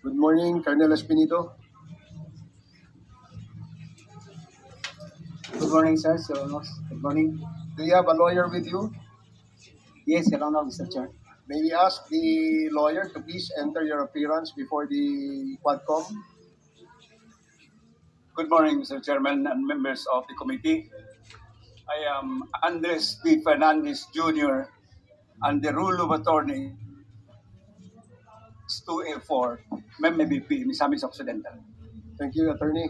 Good morning, Colonel Espinito. Good morning, sir. Your Honor. Good morning. Do you have a lawyer with you? Yes, Your Honor, Mr. Chair. May we ask the lawyer to please enter your appearance before the Quadcom? Good morning, Mr. Chairman and members of the committee. I am Andres P. Fernandez Jr. and the rule of attorney is 2A4, Member BP, Misamis Occidental. Thank you, Attorney.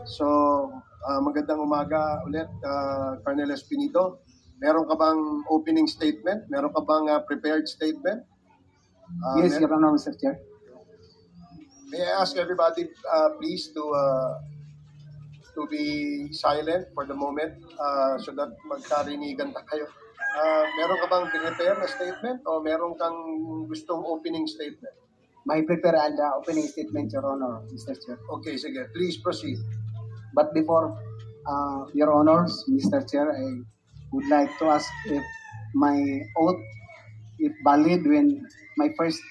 So, magandang umaga ulit, Colonel Espinito. Meron ka bang opening statement? Meron ka bang prepared statement? Yes, Your Honor, Mr. Chair. May I ask everybody, please, to be silent for the moment so that magkarinigan tayo. Meron ka bang prepare na statement o meron kang gustong opening statement? May prepare and opening statement, Your Honor, Mr. Chair. Okay, sige. Please proceed. But before, Your Honors, Mr. Chair, I would like to ask if my oath, if valid when my first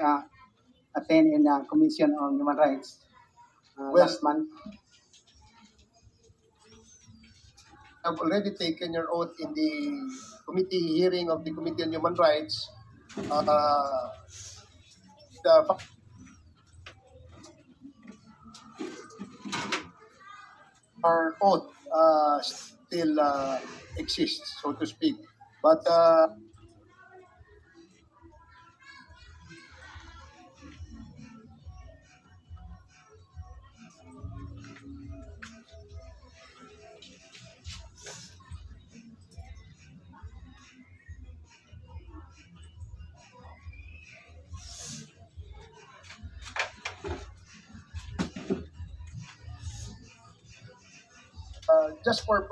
attend in the Commission on Human Rights last month. I've already taken your oath in the committee hearing of the Committee on Human Rights. Our oath still exists, so to speak. But just for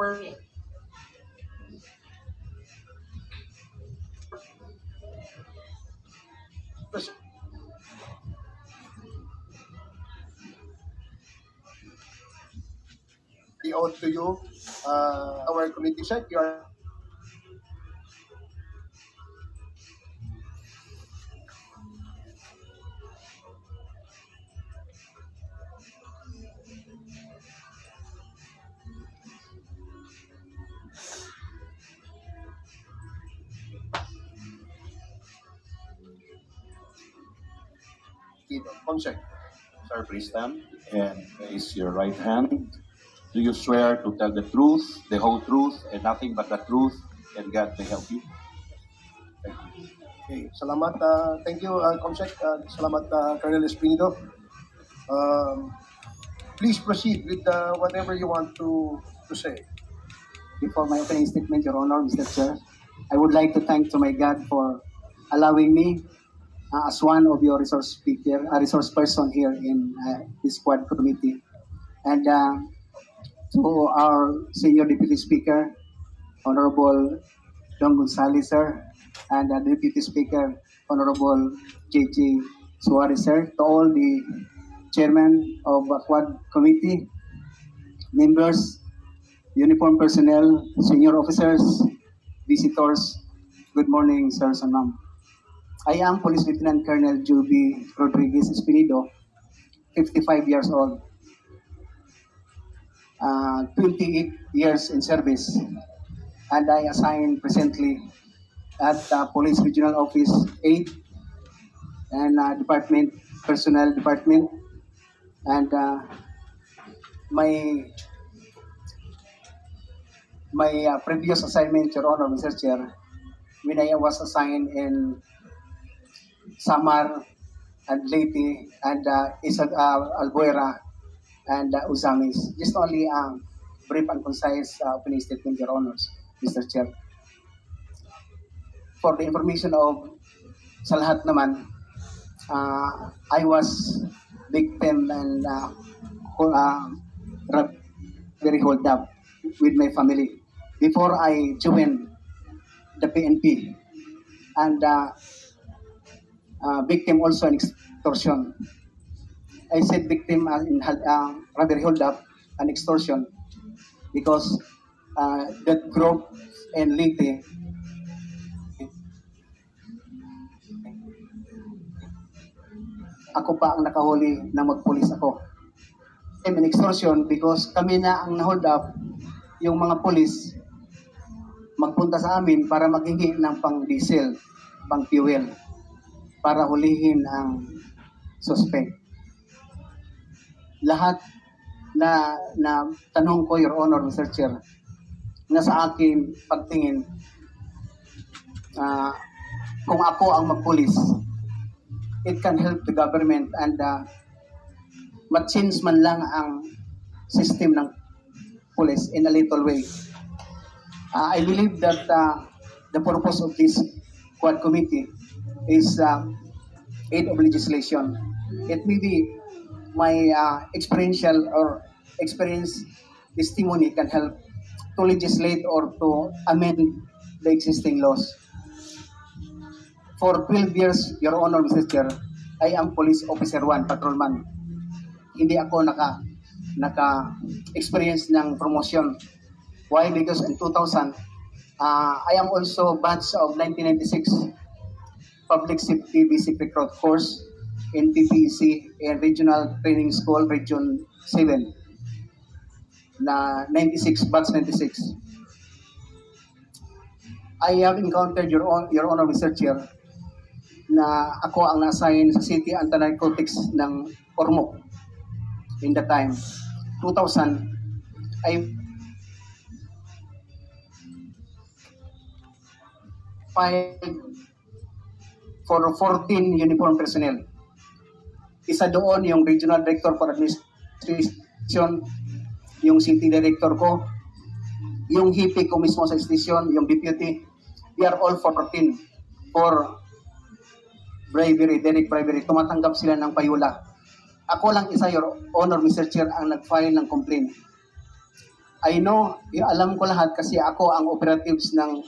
the oath to you, our committee said you are Consec. Sir, please stand and raise your right hand. Do you swear to tell the truth, the whole truth, and nothing but the truth, and God may help you? Thank you. Okay, salamat. Thank you, Consec. Salamat, Colonel Espinito. Please proceed with whatever you want to say. Before my opening statement, Your Honor, Mr. Chair, I would like to thank to my God for allowing me as one of your resource speaker, a resource person here in this Quad Committee, and to our Senior Deputy Speaker, Honorable Don Gonzales, sir, and Deputy Speaker, Honorable J.J. Suarez, sir, to all the Chairman of Quad Committee, members, uniform personnel, senior officers, visitors, good morning, sirs and ma'am. I am Police Lieutenant Colonel Juby Rodriguez Espinido, 55 years old, 28 years in service, and I assign presently at Police Regional Office 8 and Department Personnel Department, and my previous assignment, Your Honor, Mr. Chair, when I was assigned in Samar and Leyte and Albuera and Uzamis. Just only brief and concise opening statement, Your Honors, Mr. Chair. For the information of sa lahat naman, I was victim and very hold up with my family before I joined the PNP, and victim also in extortion. I said victim in rather hold up and extortion because that group in Leyte ako pa ang nakahuli na magpulis ako. And extortion because kami na ang na-hold up yung mga pulis magpunta sa amin para maghingi ng pang-diesel, pang-fuel, para hulihin ang suspect. Lahat na tanong ko, Your Honor, Mr. Chair, na sa akin pagtingin, kung ako ang magpulis, it can help the government and ma-change man lang ang system ng police in a little way. I believe that the purpose of this Quad Committee is aid of legislation. It may be my experiential or experience testimony can help to legislate or to amend the existing laws. For 12 years, Your Honor, Mr. Chair, I am Police Officer 1, Patrolman. Hindi ako naka-experience ng promotion. Why? Because in 2000, I am also batch of 1996 Public Safety Basic Recruit Course in PPEC and Regional Training School, Region 7, na 96, batch 96. I have encountered, Your Honor, Mr. Chair, na ako ang na-assign sa City Anti-Narcotics ng Ormoc in the time. 2000, I filed for 14 uniform personnel. Isa doon yung Regional Director for Administration, yung City Director ko, yung hippie ko mismo sa station, yung deputy. We are all 14 for bribery, direct bribery. Tumatanggap sila ng payula. Ako lang isa, Your Honor, Mr. Chair, ang nag-file ng complaint. I know, alam ko lahat kasi ako ang operatives ng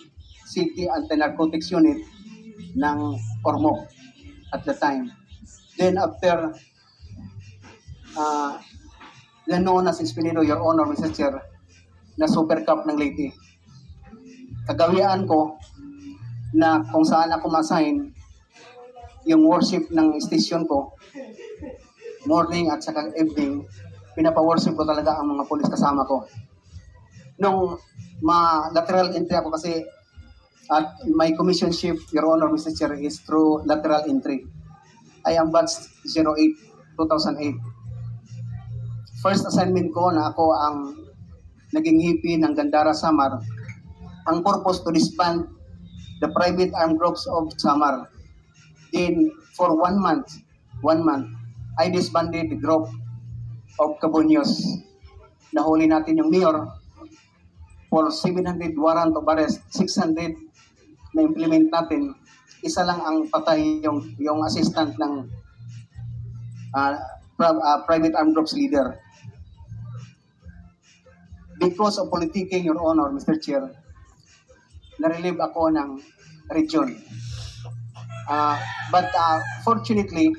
City Anti-Narcotics Unit ng Ormoc at the time. Then after na si Espinido, Your Honor, Mr. Chair, na Super Cup ng Leyte. Kagawian ko na kung saan ako ma-assign yung worship ng station ko, morning at saka evening, pinapa-worship ko talaga ang mga pulis kasama ko. Nung lateral entry ako kasi at my commission shift, Your Honor, Mr. Chair, is through lateral entry. I am batch 08, 2008. First assignment ko na ako ang naging hippie ng Gandara, Samar. Ang purpose to disband the private armed groups of Samar. Then, for 1 month, I disbanded the group of Cabuños. Nahuli natin yung mayor for 700 warrant of arrest, 600 na implement natin. Isa lang ang patay yung assistant ng private armed groups leader. Because of politicking, Your Honor, Mr. Chair, na-relieve ako ng region. But fortunately,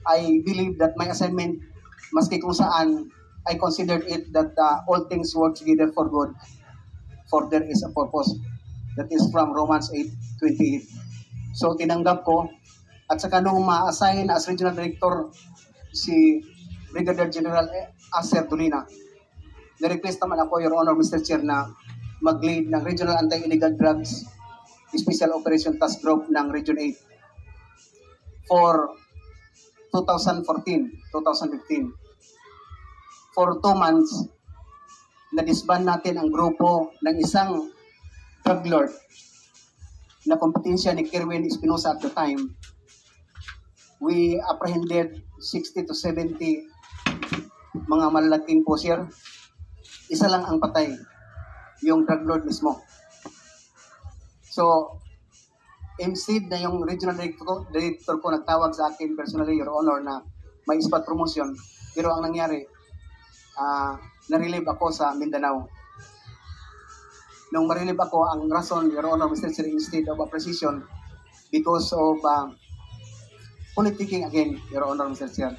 I believe that my assignment, maski kung saan, I considered it that all things work together for good, for there is a purpose. That is from Romans 8:28. So tinanggap ko, at saka nung ma-assign as Regional Director si Brigadier General Acer Dolina, na-request naman ako, Your Honor, Mr. Chair, na mag-lead ng Regional Anti-Illegal Drugs Special Operation Task Group ng Region 8 for 2014-2015. For 2 months, na-disband natin ang grupo ng isang drug lord na kompetensya ni Kerwin Espinosa at the time. We apprehended 60 to 70 mga malalaking pusher. Isa lang ang patay, yung drug lord mismo. So, instead na yung regional director ko nagtawag sa akin personally, Your Honor, na may spot promotion, pero ang nangyari, na-relieve ako sa Mindanao. Nung ma-relieve ako, ang rason, Your Honor, Mr. Chair, instead of appreciation, because of politicking again, Your Honor, Mr. Chair.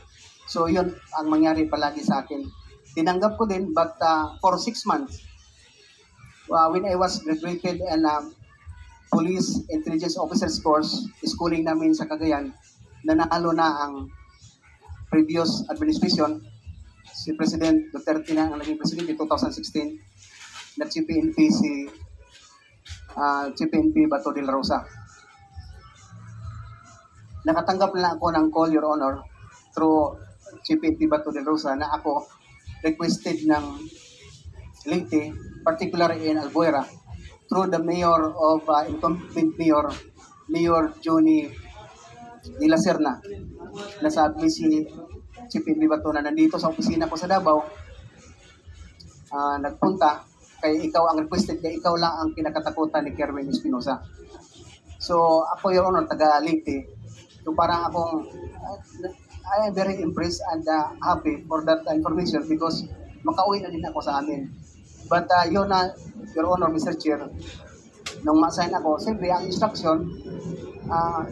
So, yun ang mangyari palagi sa akin. Tinanggap ko din, but for 6 months, when I was graduated and Police Intelligence Officers Course, schooling namin sa Cagayan, nanalo na ang previous administration. Si President Duterte na ang naging presidente 2016, na CPNP si CPNP Bato de la Rosa. Nakatanggap na ako ng call, Your Honor, through CPNP Bato de la Rosa na ako requested ng Leyte, particularly in Albuera, through the mayor of incumbent Mayor Johnny de la Serna, na sabi si CPNP Bato na nandito sa opisina ko sa Davao, nagpunta, kaya ikaw ang requested, kaya ikaw lang ang kinakatakutan ni Kerwin Espinosa. So ako, Your Honor, taga Leyte, so parang akong, I am very impressed and happy for that information because makauwi na din ako sa amin. But yun na, Your Honor, Mr. Chair, nung ma-assign ako, siyempre ang instruction,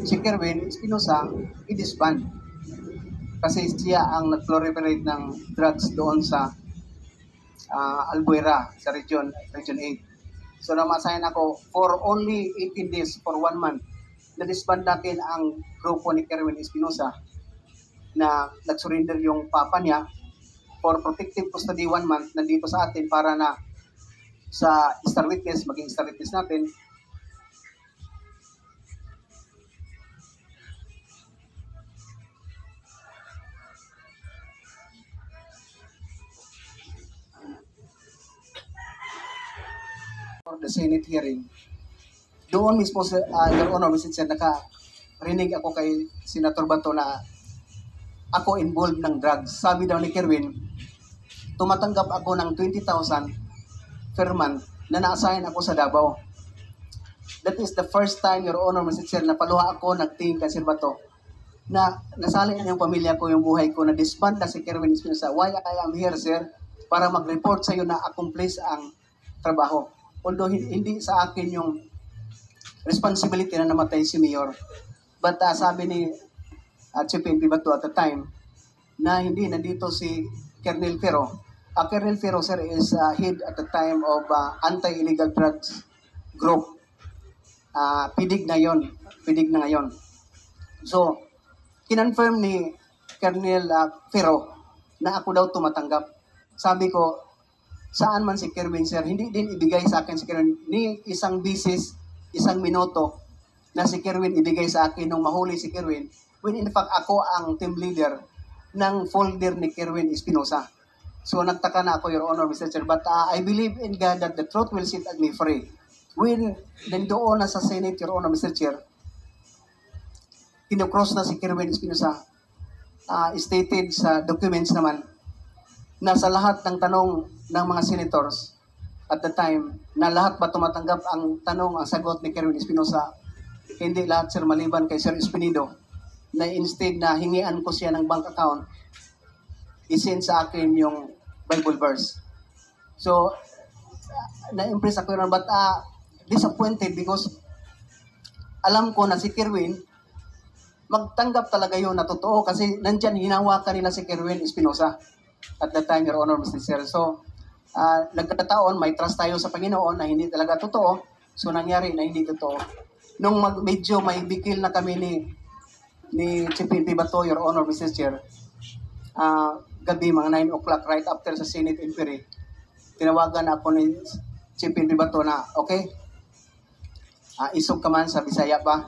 si Kerwin Espinosa, i-disband. Kasi siya ang nag-proliferate ng drugs doon sa Albuera, sa Region 8. So nung ma-assign ako, for only 18 days, for 1 month, na-disband natin ang grupo ni Kerwin Espinosa na nag-surrender yung papa niya for protective custody 1 month nandito sa atin para na sa star witness, maging star witness natin. For the Senate hearing, doon mismo, Your Honor, Mr. Chair, nakarinig ako kay Senator Bato na ako involved ng drugs. Sabi daw ni Kerwin, tumatanggap ako ng 20,000 per month na na-assign ako sa Davao. That is the first time, Your Honor, Mr. Chair, na paluha ako nagtingin kay Sir Bato na nasali na yung pamilya ko, yung buhay ko, na disband na si Kerwin Espinosa. Why I am here, sir? Para mag-report sa iyo na accomplish ang trabaho. Although hindi sa akin yung responsibility na namatay si Mayor. But sabi ni CPNP Bato at the time na hindi nandito si Colonel Ferro. Colonel Ferro, sir, is head at the time of anti-illegal drugs group. Pidig na ngayon. So, kinonfirm ni Colonel Ferro na ako daw tumatanggap. Sabi ko, saan man si Kerwin, sir, hindi din ibigay sa akin si Kerwin ni isang bisis, isang minuto na si Kerwin ibigay sa akin nung mahuli si Kerwin, when in fact ako ang team leader ng folder ni Kerwin Espinosa. So nagtaka na ako, Your Honor, Mr. Chair, but I believe in God that the truth will set me free. When doon na sa Senate, Your Honor, Mr. Chair, kinocross na si Kerwin Espinosa, stated sa documents naman na sa lahat ng tanong ng mga senators at the time, na lahat ba tumatanggap ang tanong, ang sagot ni Kerwin Espinosa? Hindi lahat, sir, maliban kay Sir Espinido, na instead na hingian ko siya ng bank account, isend sa akin yung Bible verse. So, na-impress ako yun, but disappointed because alam ko na si Kerwin, magtanggap talaga yun na totoo kasi nandyan hinawakan nila si Kerwin Espinosa at that time, Your Honor, Mr. Chair. So, nagkataon, may trust tayo sa Panginoon na hindi talaga totoo. So, nangyari na hindi totoo. Nung medyo may bikil na kami ni CPNP Bato, Your Honor, Mr. Chair, gabi, mga 9 o'clock, right after sa Senate inquiry, tinawagan ako ni CPNP Bato na, okay, isog ka man sa Bisaya ba?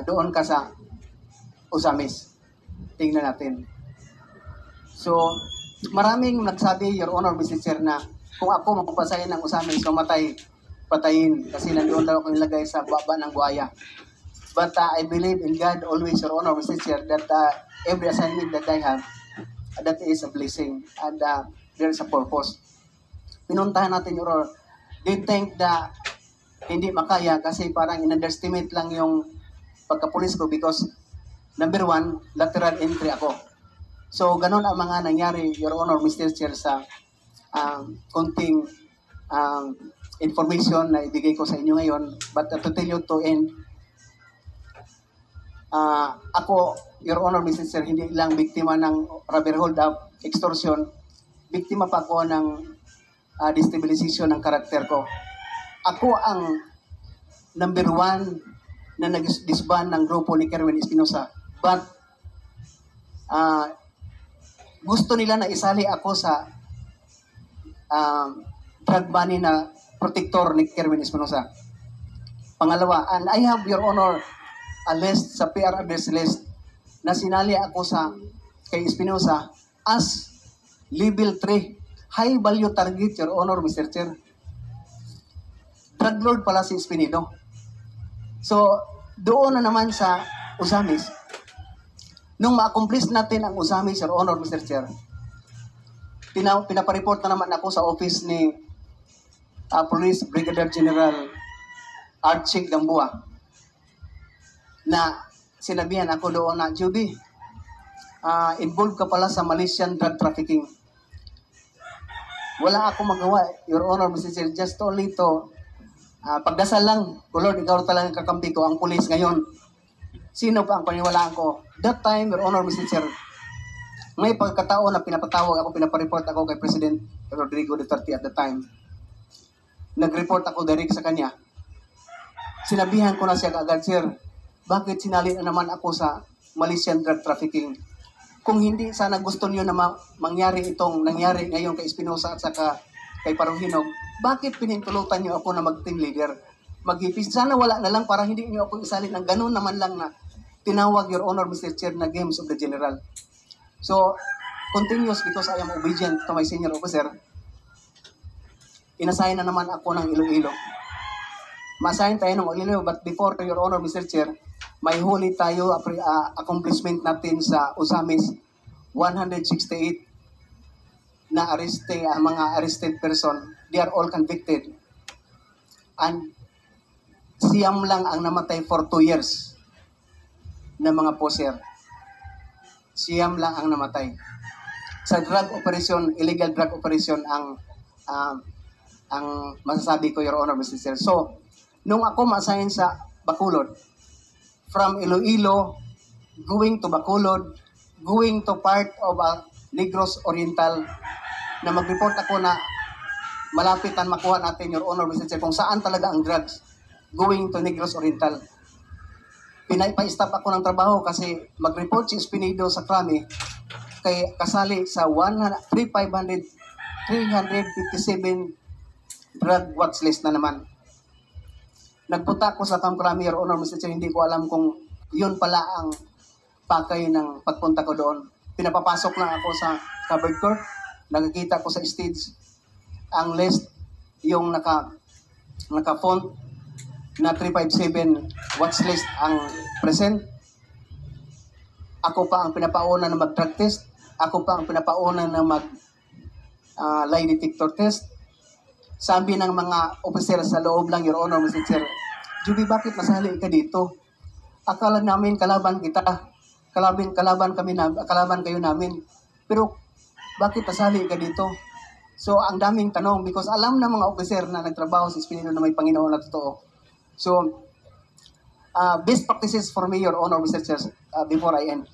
Doon ka sa Usamis. Tingnan natin. So, maraming nagsabi, Your Honor, Mr. Chair, na kung ako magpasayin ng Usamis, patayin. Kasi nandoon daw ako nilagay sa baba ng buhaya. But I believe in God always, Your Honor, Mr. Chair, that every assignment that I have, that is a blessing. And there is a purpose. Pinuntahan natin, Your Honor. They think na hindi makaya kasi parang in-underestimate lang yung pagkapulis ko because number 1, lateral entry ako. So, ganun ang mga nangyari, Your Honor, Mr. Chair, sa konting information na ibigay ko sa inyo ngayon. But to tell you to end, ako, Your Honor, Mr. Chair, hindi lang biktima ng rubber hold-up, extortion, biktima pa ako ng destabilization ng karakter ko. Ako ang number 1 na nag-disband ng grupo ni Kerwin Espinosa. But gusto nila na isali ako sa drug money na protector ni Kerwin Espinosa. Pangalawa, and I have, Your Honor, a list sa PR address list na sinali ako sa kay Espinosa as level 3, high value target, Your Honor, Mr. Chair. Drug lord pala si Espinido. So, doon na naman sa Usamis, nung ma-accomplish natin ang Usamis, Your Honor, Mr. Chair, pinapareport na naman ako sa office ni Police Brigadier General Archie Gambua na sinabihan ako doon na, Juby, involved ka pala sa Malaysian drug trafficking. Wala ako magawa, Your Honor, Mr. Chair, just only to pagdasal lang, Lord, ikaw talagang kakampi ko, ang pulis ngayon. Sino pa ang paniwalaan ko? That time, Your Honor, Mr. Chair, may pagkataon na pinapatawag ako, pinapareport ako kay President Rodrigo Duterte at the time. Nag-report ako direct sa kanya. Sinabihan ko na siya kaagad, Sir, bakit sinali na naman ako sa Malaysian drug trafficking? Kung hindi sana gusto niyo na mangyari itong nangyari ngayon kay Espinosa at saka kay Paruhinog, bakit pinintulutan niyo ako na mag-team leader? Mag-ipis. Sana wala na lang para hindi niyo ako isalin ng ganun naman lang na tinawag, Your Honor, Mr. Chair, na Games of the General. So, continuous because I am obedient to my senior officer. Inassign na naman ako ng Iloilo. Ma-assign tayo ng Iloilo, but before, Your Honor, Mr. Chair, may huli tayo accomplishment natin sa Usamis 168 na mga arrested person. They are all convicted. And siyam lang ang namatay for 2 years na mga poser. Siyam lang ang namatay. Sa drug operation, illegal drug operation ang masasabi ko, Your Honor, Mr. Chair. So, nung ako ma-assign sa Bacolod, from Iloilo, going to Bacolod, going to part of Negros Oriental, na mag-report ako na malapitan makuha natin, Your Honor, Mr. Chair, kung saan talaga ang drugs, going to Negros Oriental. Pinapa-stop ako ng trabaho kasi mag-report si Espinido sa Krami kay kasali sa 357 drug watch list na naman. Nagpunta ako sa Camp Krami, Your Honor, Mr. Chair, hindi ko alam kung yun pala ang pakay ng pagpunta ko doon. Pinapapasok lang ako sa covered court, nakikita ko sa stage ang list, yung naka-font na 357 watch list ang present. Ako pa ang pinapauna na mag-drug test. Ako pa ang pinapauna na lie detector test. Sabi ng mga officer sa loob lang, Your Honor, Mr. Chair, Juby, bakit nasali ka dito? Akala namin kalaban kita. Kalaban kayo namin. Pero bakit nasali ka dito? So, ang daming tanong because alam ng mga officer na nagtrabaho sa Espinido na may Panginoon na totoo. So, best practices for me, Your Honor, Mr. Chair, before I end.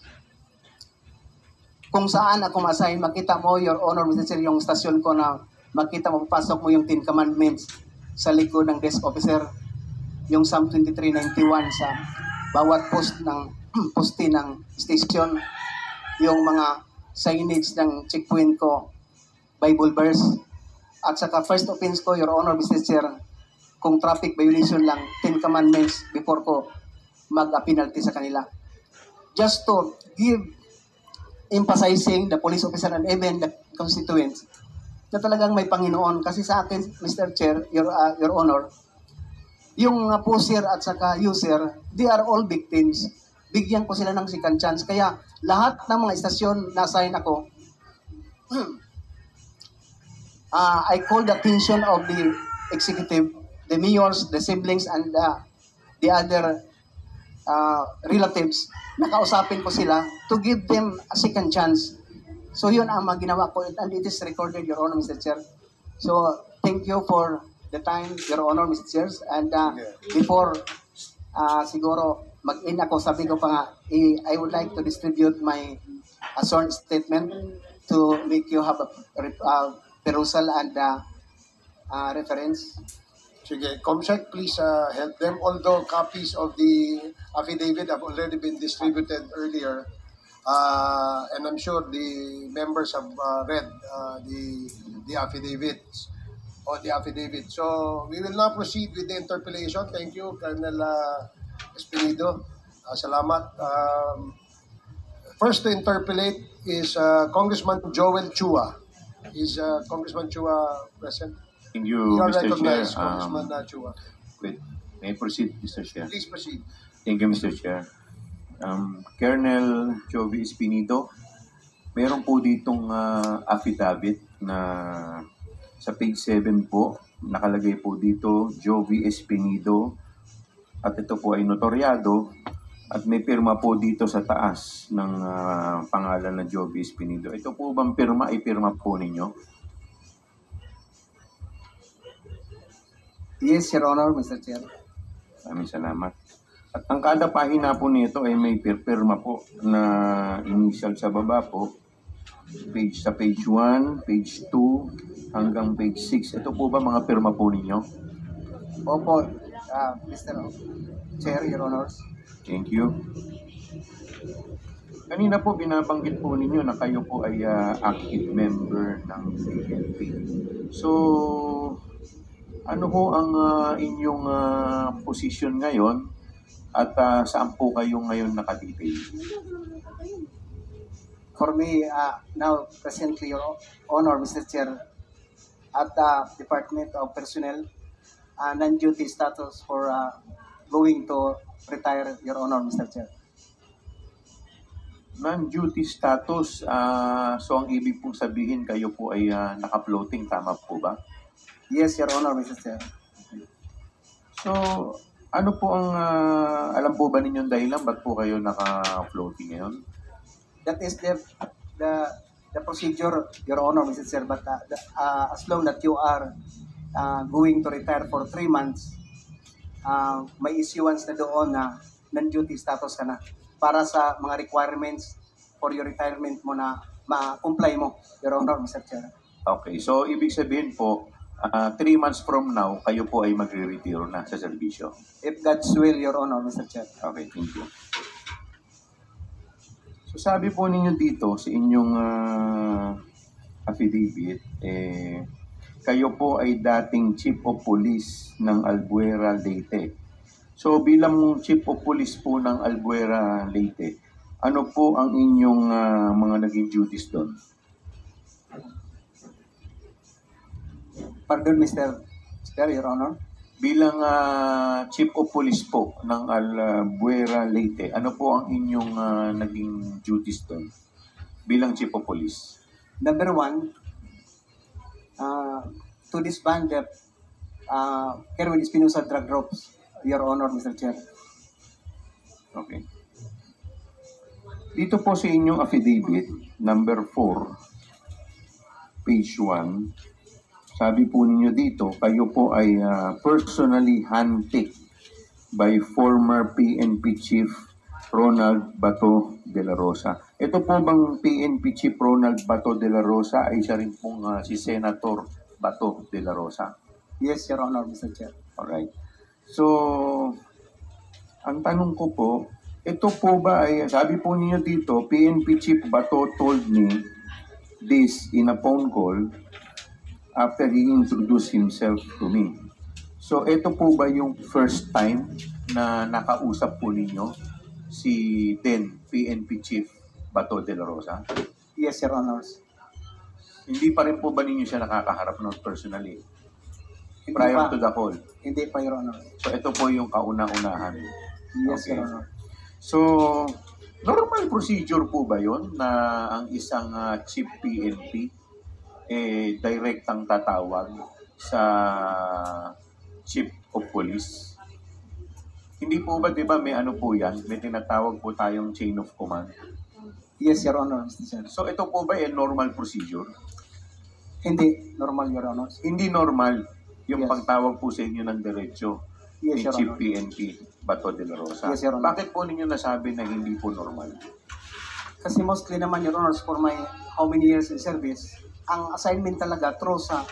Kung saan ako ma-assign, makita mo, Your Honor, Mr. Chair, yung stasyon ko na makita mo, papasok mo yung 10 commandments sa likod ng desk officer, yung Psalm 23:91 sa bawat poste ng station, yung mga signage ng checkpoint ko, Bible verse, at saka first offense ko, Your Honor, Mr. Chair, kung traffic violation lang, 10 commandments before ko mag-penalty sa kanila. Just to give emphasizing the police officer and even the constituents na talagang may Panginoon. Kasi sa akin, Mr. Chair, Your Honor, yung mga poser at saka user, they are all victims. Bigyan ko sila ng second chance. Kaya lahat ng mga istasyon na assign ako, I call the attention of the executive, the mayors, the siblings, and the other relatives. Nakausapin ko sila to give them a second chance. So yun ang ginawa ko, and it is recorded, Your Honor, Mr. Chair. So thank you for the time, Your Honor, Mr. Chair. And before siguro mag-in ako, sabi ko pa nga, I would like to distribute my sworn statement to make you have a perusal and reference. Sige, Comsec, please help them. Although copies of the affidavit have already been distributed earlier, and I'm sure the members have read the affidavits or the affidavit. So we will now proceed with the interpellation. Thank you, Colonel Espinido. Salamat. First to interpellate is Congressman Joel Chua. Is Congressman Chua present? Thank You you, are Mr. Chair. recognized, Congressman Chua. Wait, may I proceed, Mr. Chair? Please proceed. Thank you, Mr. Chair. Colonel Jovi Espinido, meron po ditong affidavit na sa page 7 po, nakalagay po dito, Jovi Espinido, at ito po ay notaryado, at may pirma po dito sa taas ng pangalan na Jovi Espinido. Ito po bang pirma ay pirma po ninyo? Yes, Your Honor, Mr. Chair. Maraming salamat. At ang kada pahina po nito ay may pirma po na initial sa baba po. Sa page 1, page 2, hanggang page 6. Ito po ba mga pirma po ninyo? Opo, Mr. Chair, Your Honors. Thank you. Kanina po binabanggit po ninyo na kayo po ay active member ng PNP. So, ano po ang inyong position ngayon at saan po kayo ngayon nakadetail? For me, now, presently, Your Honor, Mr. Chair, at the Department of Personnel, non-duty status for going to retire, Your Honor, Mr. Chair. Non-duty status, so ang ibig pong sabihin kayo po ay naka-floating, tama po ba? Yes, Your Honor, Mr. Chair. So, ano po ang, alam po ba ninyong dahilan? Ba't po kayo naka-floating ngayon? That is the procedure, Your Honor, Mr. Chair. But as long that you are going to retire for 3 months, may issuance na doon na non-duty status ka na para sa mga requirements for your retirement mo na ma-comply mo, Your Honor, Mr. Chair. Okay, so ibig sabihin po, 3 months from now, kayo po ay magre-retiro na sa serbisyo. If God's will, Your Honor, Mr. Chair. Okay, thank you. So sabi po ninyo dito sa inyong affidavit, kayo po ay dating Chief of Police ng Albuera, Leyte. So bilang Chief of Police po ng Albuera, Leyte, ano po ang inyong mga naging duties doon? Pardon, Mr. Chair, Your Honor. Bilang Chief of Police po ng Albuera, Leyte, ano po ang inyong naging duties doon bilang Chief of Police? Number 1, to disband the Kerwin Espinosa drug groups, Your Honor, Mr. Chair. Okay. Dito po sa inyong affidavit, number 4, page 1, sabi po ninyo dito, kayo po ay personally handpicked by former PNP Chief Ronald Bato de la Rosa. Ito po bang PNP Chief Ronald Bato de la Rosa ay siya rin pong si Senator Bato de la Rosa? Yes, Your Honor, Mr. Chair. Alright. So, ang tanong ko po, ito po ba ay, sabi po ninyo dito, PNP Chief Bato told me this in a phone call after he introduced himself to me. So, ito po ba yung first time na nakausap po ninyo si then PNP Chief Bato de la Rosa? Yes, Your Honors. Hindi pa rin po ba ninyo siya nakakaharap ng personally? Hindi Prior pa. to the call? Hindi pa, Your Honor. So, ito po yung kauna-unahan. Yes, Okay. Your Honor. So, normal procedure po ba yun na ang isang Chief PNP direktang tatawag sa Chief of Police? Hindi po ba, di ba, may ano po yan? May tinatawag po tayong chain of command. Yes, Your Honor, Mr. Chair. So, ito po ba normal procedure? Hindi normal, Your Honor. Hindi normal yung Yes. pagtawag po sa inyo ng diretsyo Yes, ni Your Chief Honor. PNP Bato de la Rosa. Yes, Your Honor. Bakit po ninyo nasabi na hindi po normal? Kasi mostly naman, Your Honors, for my how many years in service, ang assignment talaga through sa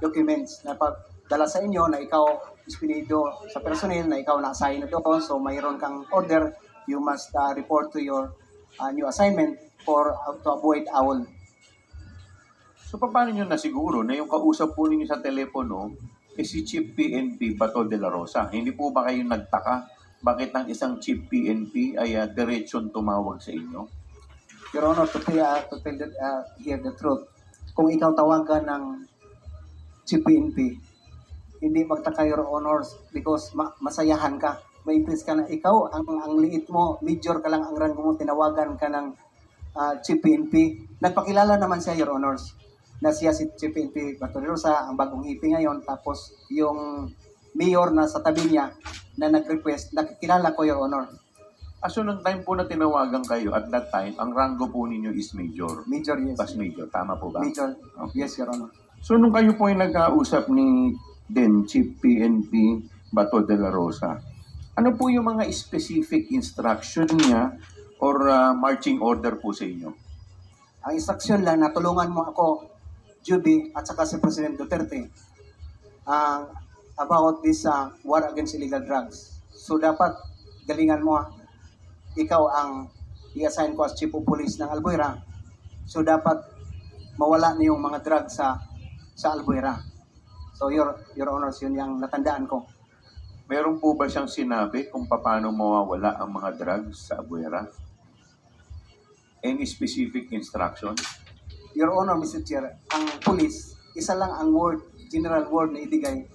documents na pag dala sa inyo na ikaw ispinido sa personnel na ikaw na-assign na doon. So mayroon kang order, you must report to your new assignment for to avoid owl. So paano nyo nasiguro na yung kausap po ninyo sa telepono si Chief PNP Bato de la Rosa? Hindi po ba kayo nagtaka bakit ang isang Chief PNP ay diretsyon tumawag sa inyo? Your Honor, to hear the truth, kung ikaw tawagan ng Chief PNP, hindi magtaka, Your Honor, because masayahan ka. May impress ka na ikaw, ang liit mo, major ka lang ang rango mo, tinawagan ka ng Chief PNP. Nagpakilala naman siya, Your Honors, na siya si Chief PNP Bato de la Rosa, ang bagong hipi ngayon. Tapos yung mayor na sa tabi niya na nag-request, nakikilala ko, Your Honor. So nung time po na tinawagan kayo, at that time, ang rango po ninyo is major. Major, yes. Bas major, tama po ba? Major, Okay. yes, Your Honor. So nung kayo po ay nagkausap ni Chief PNP Bato de la Rosa, ano po yung mga specific instruction niya or marching order po sa inyo? Ang instruction lang, natulungan mo ako, Juby, at saka si President Duterte, about this war against illegal drugs. So dapat galingan mo, ikaw ang i-assign ko as Chief of Police ng Albuera. So dapat mawala na yung mga drugs sa Albuera. So Your Honors, yun yung natandaan ko. Meron po ba siyang sinabi kung paano mawawala ang mga drugs sa Albuera? Any specific instruction? Your Honor, Mr. Chair, ang police, isa lang ang word, general word na ibigay.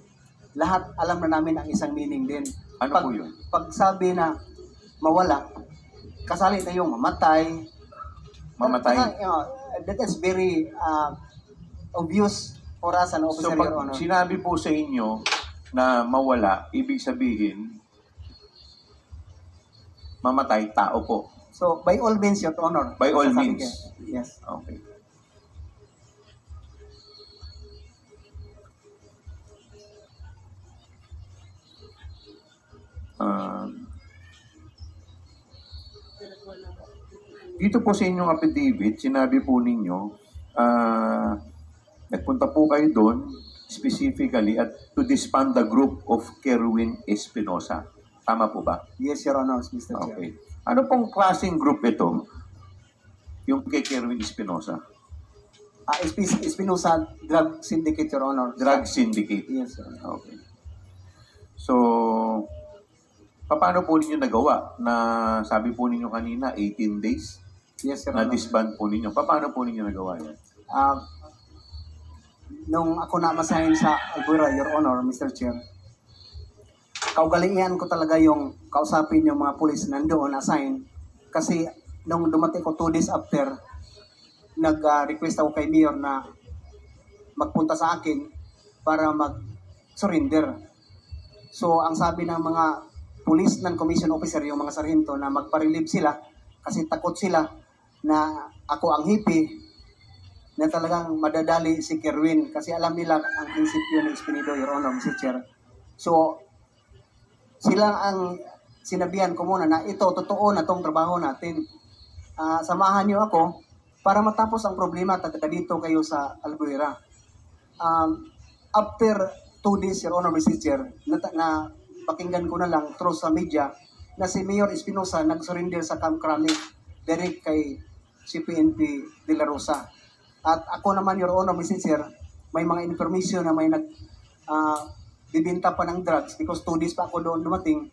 Lahat alam na namin ang isang meaning din. Ano po yun? Pag sabi na mawala, kasali na yung mamatay. Mamatay? That is very obvious for us, an officer, So Your Honor. pag sinabi po sa inyo na mawala, ibig sabihin, mamatay, tao po. So, by all means, Your Honor. By all sasabi means. ko. Yes. Okay. Dito po sa inyong affidavit, sinabi po ninyo, nagpunta po kayo doon specifically at to disband the group of Kerwin Espinosa. Tama po ba? Yes, Your Honor, Mr. Chair. Okay. Ano pong klaseng group ito? Yung kay Kerwin Espinosa? Espinosa Drug Syndicate, Your Honor. Drug Syndicate. Yes, Your Honor. Okay. So, paano po ninyo nagawa na sabi po ninyo kanina 18 days Yes, Your na Honor. disband po ninyo? Paano po ninyo nagawa yan? Nung ako na-assign sa Albuera, Your Honor, Mr. Chair, kaugalian ko talaga yung kausapin yung mga pulis nandoon assign. Kasi nung dumating ko 2 days after, nag-request ako kay Mayor na magpunta sa akin para mag-surrender. So, ang sabi ng mga police non-commissioned officer, yung mga sarhento, na magpa-relieve sila kasi takot sila na ako ang hipi na talagang madadali si Kerwin kasi alam nila ang prinsipyo ng Espinido, Your Honor, Mr. Chair. So, sila ang sinabihan ko muna na ito, totoo na tong trabaho natin. Samahan niyo ako para matapos ang problema taga dito kayo sa Albuera. After 2 days, Your Honor, Mr. Chair, na pakinggan ko na lang through sa media na si Mayor Espinosa nag-surrender sa Camp Crame direct kay CPNP de la Rosa. At ako naman, Your Honor, Mr. Chair, may mga information na may bibinta pa ng drugs because 2 days pa ako doon dumating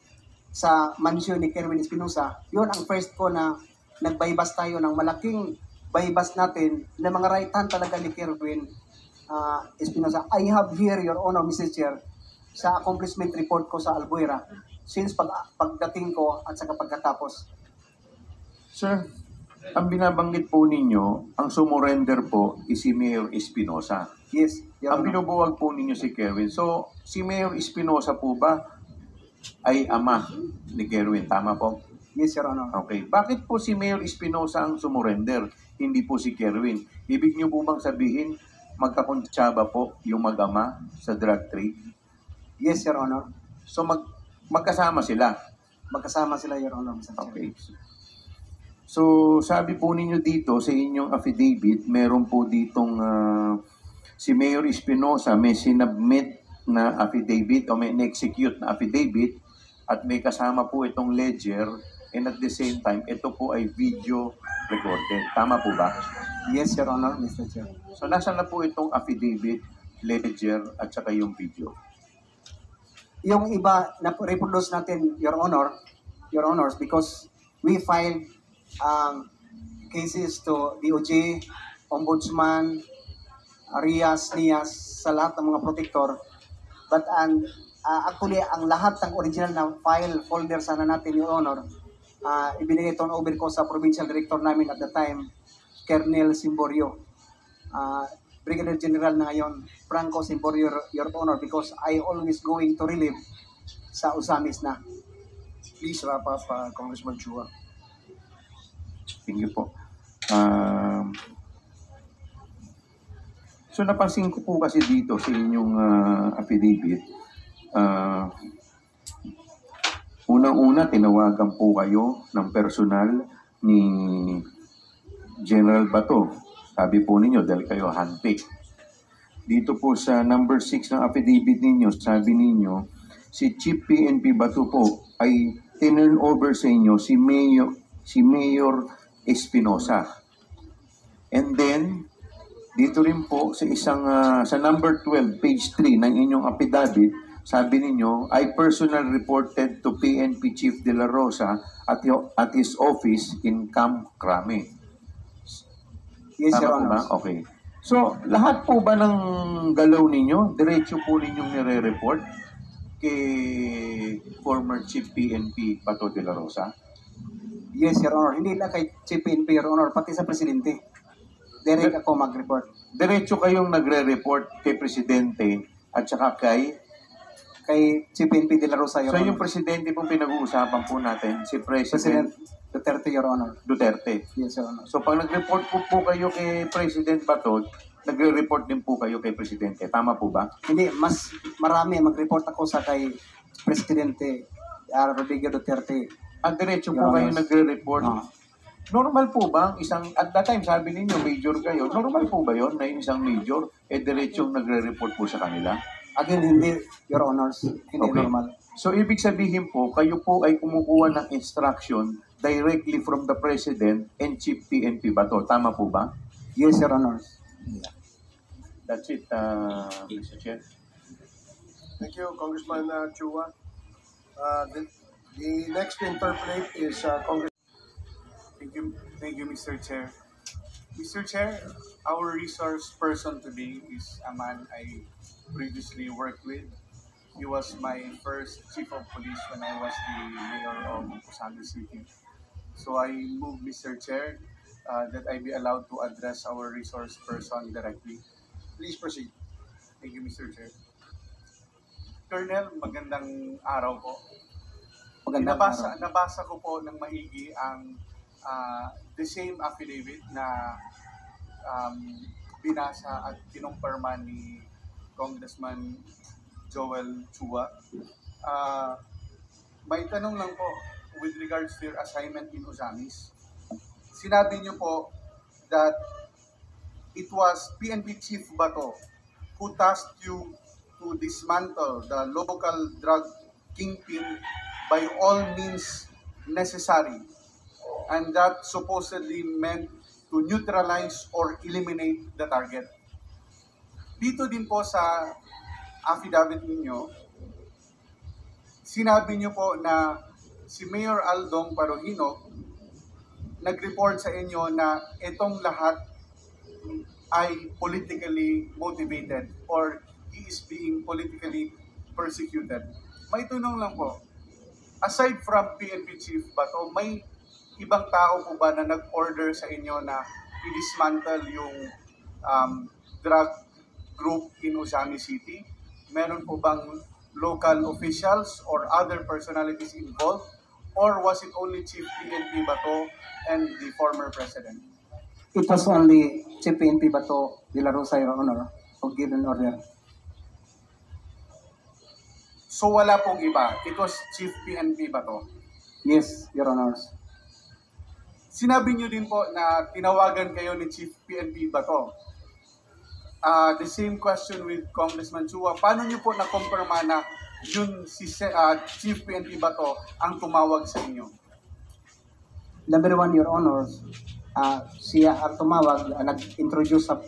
sa mansion ni Kerwin Espinosa. Yun ang first ko na nag-bypass tayo ng malaking bypass natin na mga right hand talaga ni Kerwin Espinosa. I have here, Your Honor, Mr. Chair, sa accomplishment report ko sa Albuera since pagdating ko at saka pagkatapos. Sir, ang binabanggit po ninyo, ang sumurrender po is si Mayor Espinosa. Yes, Your Ang Honor. binubuwag po ninyo si Kerwin. So, si Mayor Espinosa po ba ay ama ni Kerwin? Tama po? Yes, Your Honor. Okay. Bakit po si Mayor Espinosa ang sumurrender? Hindi po si Kerwin. Ibig niyo po bang sabihin, magkakuntsaba po yung mag-ama sa drug trade? Yes, Your Honor. So, magkasama sila. Magkasama sila, Your Honor, Mr. Chair. Okay. So, sabi po ninyo dito sa inyong affidavit, meron po ditong si Mayor Espinosa may sinubmit na affidavit o may in-execute na affidavit at may kasama po itong ledger and at the same time, ito po ay video recorded. Tama po ba? Yes, Your Honor, Mr. Chair. So, nasa na po itong affidavit, ledger, at saka yung video? Yung iba na reproduce natin, Your Honors, because we filed cases to DOJ, Ombudsman, RIAS, NIAS, sa lahat ng mga protector. But actually, ang lahat ng original na file folder sana natin, Your Honor, ibinigay turn over ko sa provincial director namin at the time, Colonel Simborio. Brigadier General na ngayon, Franco Simborio, Your Honor, because I always going to relieve sa Usamis na. Please wrap up, Congressman Chua. Thank you po. So napansin ko po kasi dito sa inyong affidavit, unang-una tinawagan po kayo ng personal ni General Bato. Sabi po ninyo dahil kayo handpick. Dito po sa number 6 ng affidavit ninyo, sabi ninyo, si Chief PNP Bato po ay tinurn over sa inyo si Mayor Espinosa. And then, dito rin po sa isang sa number 12, page 3 ng inyong affidavit, sabi ninyo, I personally reported to PNP Chief De La Rosa at his office in Camp Crame. Yes, Your Tama po ba? Honor. Okay. So, lahat po ba ng galaw ninyo, diretso po ninyong nire-report kay former Chief PNP Bato De La Rosa? Yes, Your Honor. Hindi lang kay Chief PNP, Your Honor, pati sa Presidente. Direct ako mag-report. Diretso kayong nagre-report kay Presidente at saka Kay Chief PNP De La Rosa, Your so Honor. yung Presidente pong pinag-uusapan po natin, si President President Duterte, Your Honor. Duterte. Yes, Your Honor. So pag nag-report po kayo kay President Bato, nagre-report din po kayo kay Presidente. Tama po ba? Hindi, mas marami mag-report ako sa kay Presidente Rodrigo Duterte. At diretso po Your kayo Honor. nagre-report. Ah. Normal po ba isang, at that time sabi ninyo major kayo, normal po ba yon na yung isang major, diretsong nagre-report po sa kanila? Again, hindi, Your Honors. Hindi Okay. normal. So ibig sabihin po, kayo po ay kumukuha ng instruction directly from the President and Chief PNP Bato. Tama po ba? Yes, Your Honors. That's it, Mr. Chair. Thank you, Congressman Chua. The next to interpolate is Congressman. Thank you, Mr. Chair. Mr. Chair, our resource person today is a man I previously worked with. He was my first chief of police when I was the mayor of Usamis City. So I move, Mr. Chair, that I be allowed to address our resource person directly. Please proceed. Thank you, Mr. Chair. Colonel, magandang araw po. Magandang araw. Nabasa ko po ng maigi ang the same affidavit na binasa at kinumpirma ni Congressman Joel Chua. May tanong lang po with regards to your assignment in Usamis. Sinabi niyo po that it was PNP Chief Bato who tasked you to dismantle the local drug kingpin by all means necessary, and that supposedly meant to neutralize or eliminate the target. Dito din po sa affidavit ninyo, sinabi niyo po na si Mayor Aldong Paruhino nag-report sa inyo na itong lahat ay politically motivated or he is being politically persecuted. May tanong lang po, aside from PNP Chief Bato, may ibang tao po ba na nag-order sa inyo na i-dismantle yung drug group in Usamis City? Meron po bang local officials or other personalities involved? Or was it only Chief PNP Bato and the former president? It was only Chief PNP Bato De La Rosa, Your Honor, who gave an order. So wala pong iba. It was Chief PNP Bato. Yes, Your Honors. Sinabi niyo din po na tinawagan kayo ni Chief PNP Bato. the same question with Congressman Chua. Paano niyo po na-confirma na yun si Chief PNP Bato ang tumawag sa inyo? Number one, Your Honors, siya ang tumawag, nag-introduce sa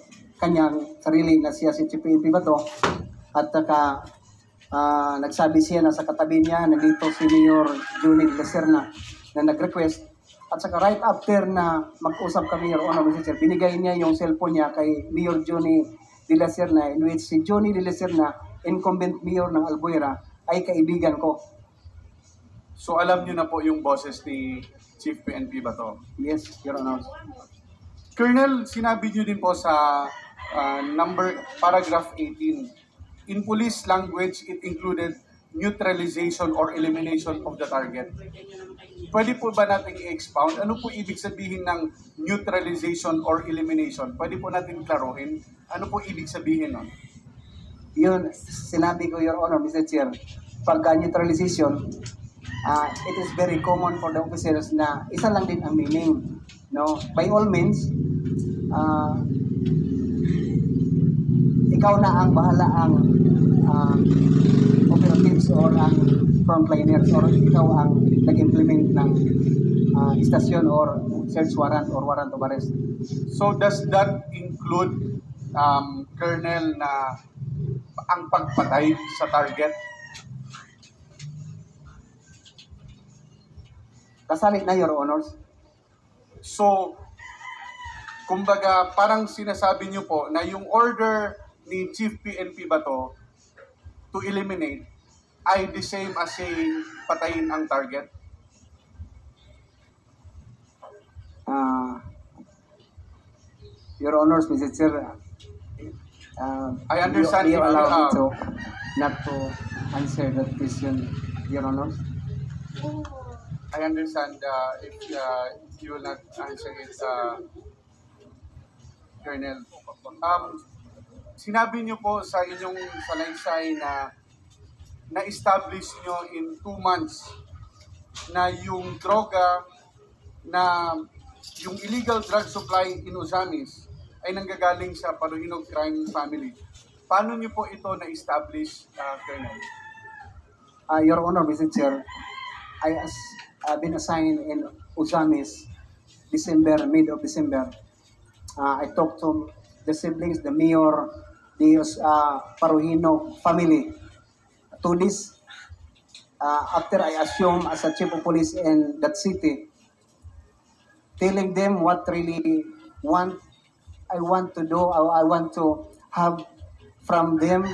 kanyang sarili na siya si Chief PNP Bato, at nagsabi siya na sa katabi niya, nandito si Mayor Johnny De La Serna na nag-request. At saka right after na mag-usap kami, Your Honor, Mr. Chair, binigay niya yung cellphone niya kay Mayor Johnny De La Serna, in which si Johnny De La Serna, incumbent mayor ng Albuera, ay kaibigan ko. So alam niyo na po yung boses ni Chief PNP Bato? Yes, Your Honor. Colonel, sinabi niyo din po sa paragraph 18, in police language, it included neutralization or elimination of the target. Pwede po ba natin i-expound? Ano po ibig sabihin ng neutralization or elimination? Pwede po natin klaruhin? Ano po ibig sabihin nun? Yun, sinabi ko, Your Honor, Mr. Chair, pagka neutralization, it is very common for the officers na isa lang din ang meaning. No? By all means, ikaw na ang bahala ang operatives or ang frontliners or ikaw ang nag-implement ng istasyon or search warrant or warrant of arrest. So does that include, Colonel, na ang pagpatay sa target? Kasali na, Your Honors. So, kumbaga, parang sinasabi niyo po na yung order ni Chief PNP Bato to eliminate ay the same as saying patayin ang target? Your Honors, Mr. Chair, I understand you if allow me you, to not to answer that question, Your Honors. I understand if you will not answer it, Colonel. Sinabi niyo po sa inyong salaysay na na-establish nyo in 2 months na yung droga, na yung illegal drug supply in Ozamis ay nanggagaling sa Paruhinog crime family. Paano niyo po ito na-establish, Colonel? Your Honor, Mr. Chair, I've been assigned in Ozamis mid of December. I talked to the siblings, the mayor, the Paruhino family. To this, after I assume as a chief of police in that city, telling them what really I want to do, I want to have from them,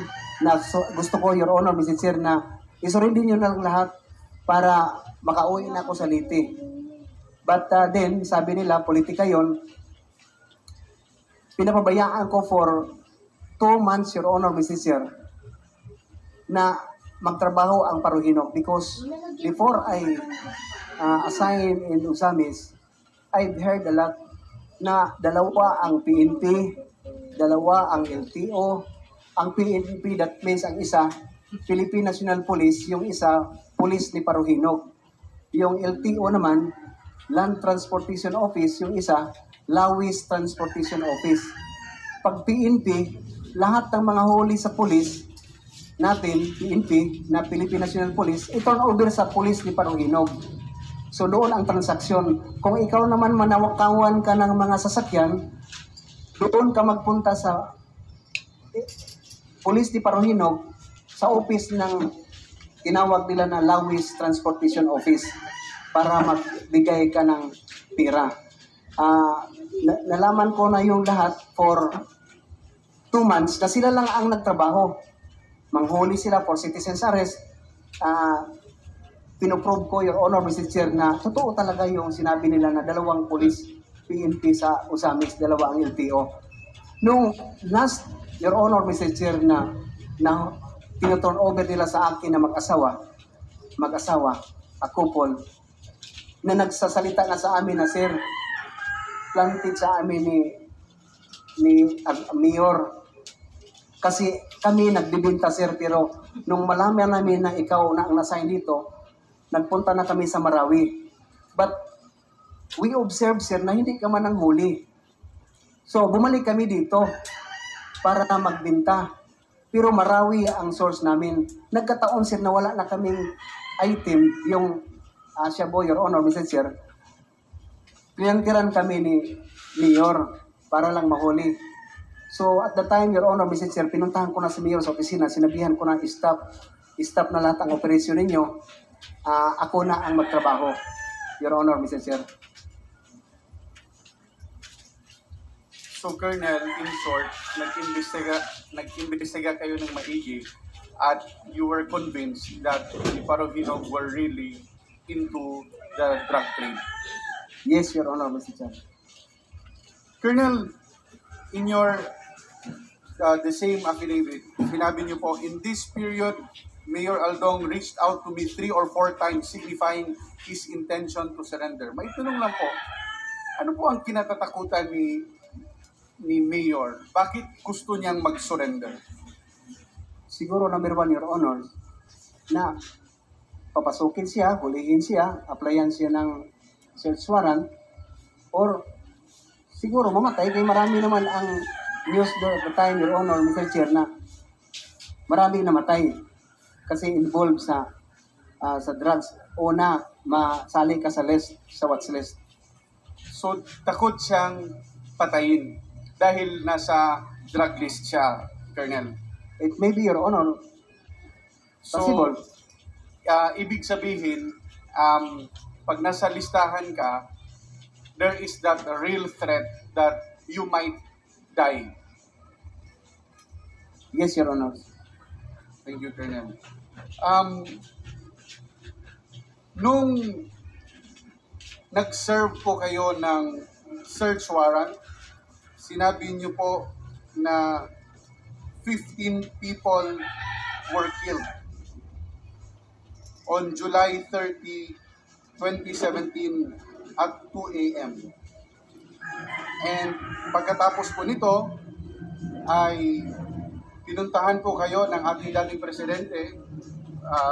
na gusto ko, Your Honor, Mr. Chair, na isurrender nyo na lang lahat para makauwi na ako sa Leyte. But then, sabi nila, politika yon. Pinapabayaan ko for 2 months, Your Honor, Mr. Chair, na magtrabaho ang Paruhinog, because before I assigned in Ozamis, I've heard a lot na dalawa ang PNP, dalawa ang LTO. Ang PNP, that means ang isa, Philippine National Police, yung isa, Police ni Paruhinog. Yung LTO naman, Land Transportation Office, yung isa, Lawis Transportation Office. Pag PNP, lahat ng mga huli sa police natin, PNP, na Philippine National Police, i-turn over sa police ni Paruhinog. So doon ang transaksyon. Kung ikaw naman manawakawan ka ng mga sasakyan, doon ka magpunta sa police ni Paruhinog sa office ng tinawag nila na Lawis Transportation Office para magbigay ka ng pira. Nalaman ko na yung lahat for 2 months na sila lang ang nagtrabaho. Manghuli sila for citizen's arrest. Pinoprove ko, Your Honor, Mr. Chair, na totoo talaga yung sinabi nila na dalawang police PNP sa Ozamis, dalawa ang LTO. Nung last, Your Honor, Mr. Chair, na tinoturn over nila sa akin na mag-asawa, a couple, na nagsasalita na sa amin na, sir, planted sa amin ni Mayor. Kasi kami nagbibinta, sir, pero nung malaman namin na ikaw na ang nasign dito, nagpunta na kami sa Marawi. But we observed, sir, na hindi ka man ang huli. So bumalik kami dito. para magbenta. Pero Marawi ang source namin. Nagkataon sir na wala na kaming item, yung Asia Boy, Your Honor, Mr. Chair. Pinantiran kami ni Mayor para lang mahuli. So at the time, Your Honor, Mr. Chair, pinuntahan ko na si Mayor sa opisina, sinabihan ko na stop na lahat ang operasyon ninyo. Ako na ang magtrabaho, Your Honor, Mr. Chair. So Colonel, in short, nag-imbestiga kayo ng maigi at you were convinced that the Parohinog were really into the drug trade. Yes, Your Honor, Mr. Chair. Colonel, in your the same affidavit, sinabi niyo po, in this period, Mayor Aldong reached out to me 3 or 4 times signifying his intention to surrender. May tanong lang po, ano po ang kinatatakutan ni Mayor? Bakit gusto niyang mag-surrender? Siguro number 1, Your Honor, na papasukin siya, hulihin siya, applyan siya ng search warrant, or siguro mamatay. Kaya marami naman ang news at the time, Your Honor, Mr. Chair, na maraming namatay kasi involved sa drugs o na masali ka sa watch list. So, takot siyang patayin dahil nasa drug list siya, Colonel. It may be, Your Honor, possible. So, ibig sabihin, pag nasa listahan ka, there is that real threat that you might die. Yes, Your Honor. Thank you, Colonel. Nung nag-serve po kayo ng search warrant, sinabi niyo po na 15 people were killed on July 30, 2017 at 2 a.m. And pagkatapos po nito ay pinuntahan po kayo ng ating dating presidente,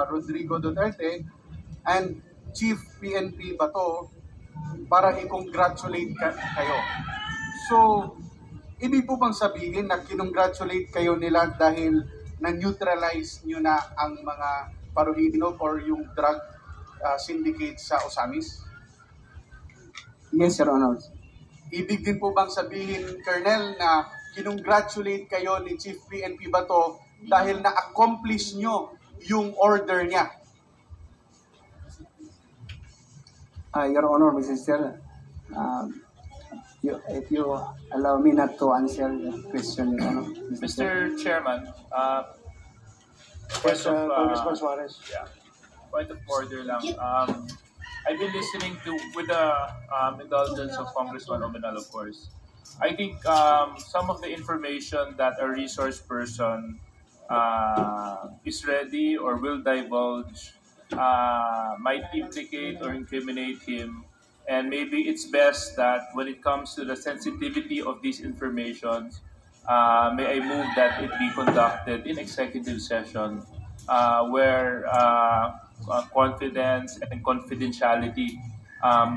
Rodrigo Duterte, and Chief PNP Bato para i-congratulate kayo. So, ibig po bang sabihin na kinongratulate kayo nila dahil na-neutralize nyo na ang mga Parohinog or yung drug syndicate sa Osamis? Yes, Your Honor. Ibig din po bang sabihin, Colonel, na kinongratulate kayo ni Chief PNP Bato dahil na-accomplish nyo yung order niya? Your Honor, Mr. Chair, if you allow me not to answer the question, Your Honor. Mr. Chairman, Yes, Congressman Suarez. yeah, point of order lang. I've been listening with the indulgence of Congressman Omenal, of course. I think some of the information that a resource person is ready or will divulge might implicate or incriminate him. And maybe it's best that when it comes to the sensitivity of these informations, may I move that it be conducted in executive session where confidence and confidentiality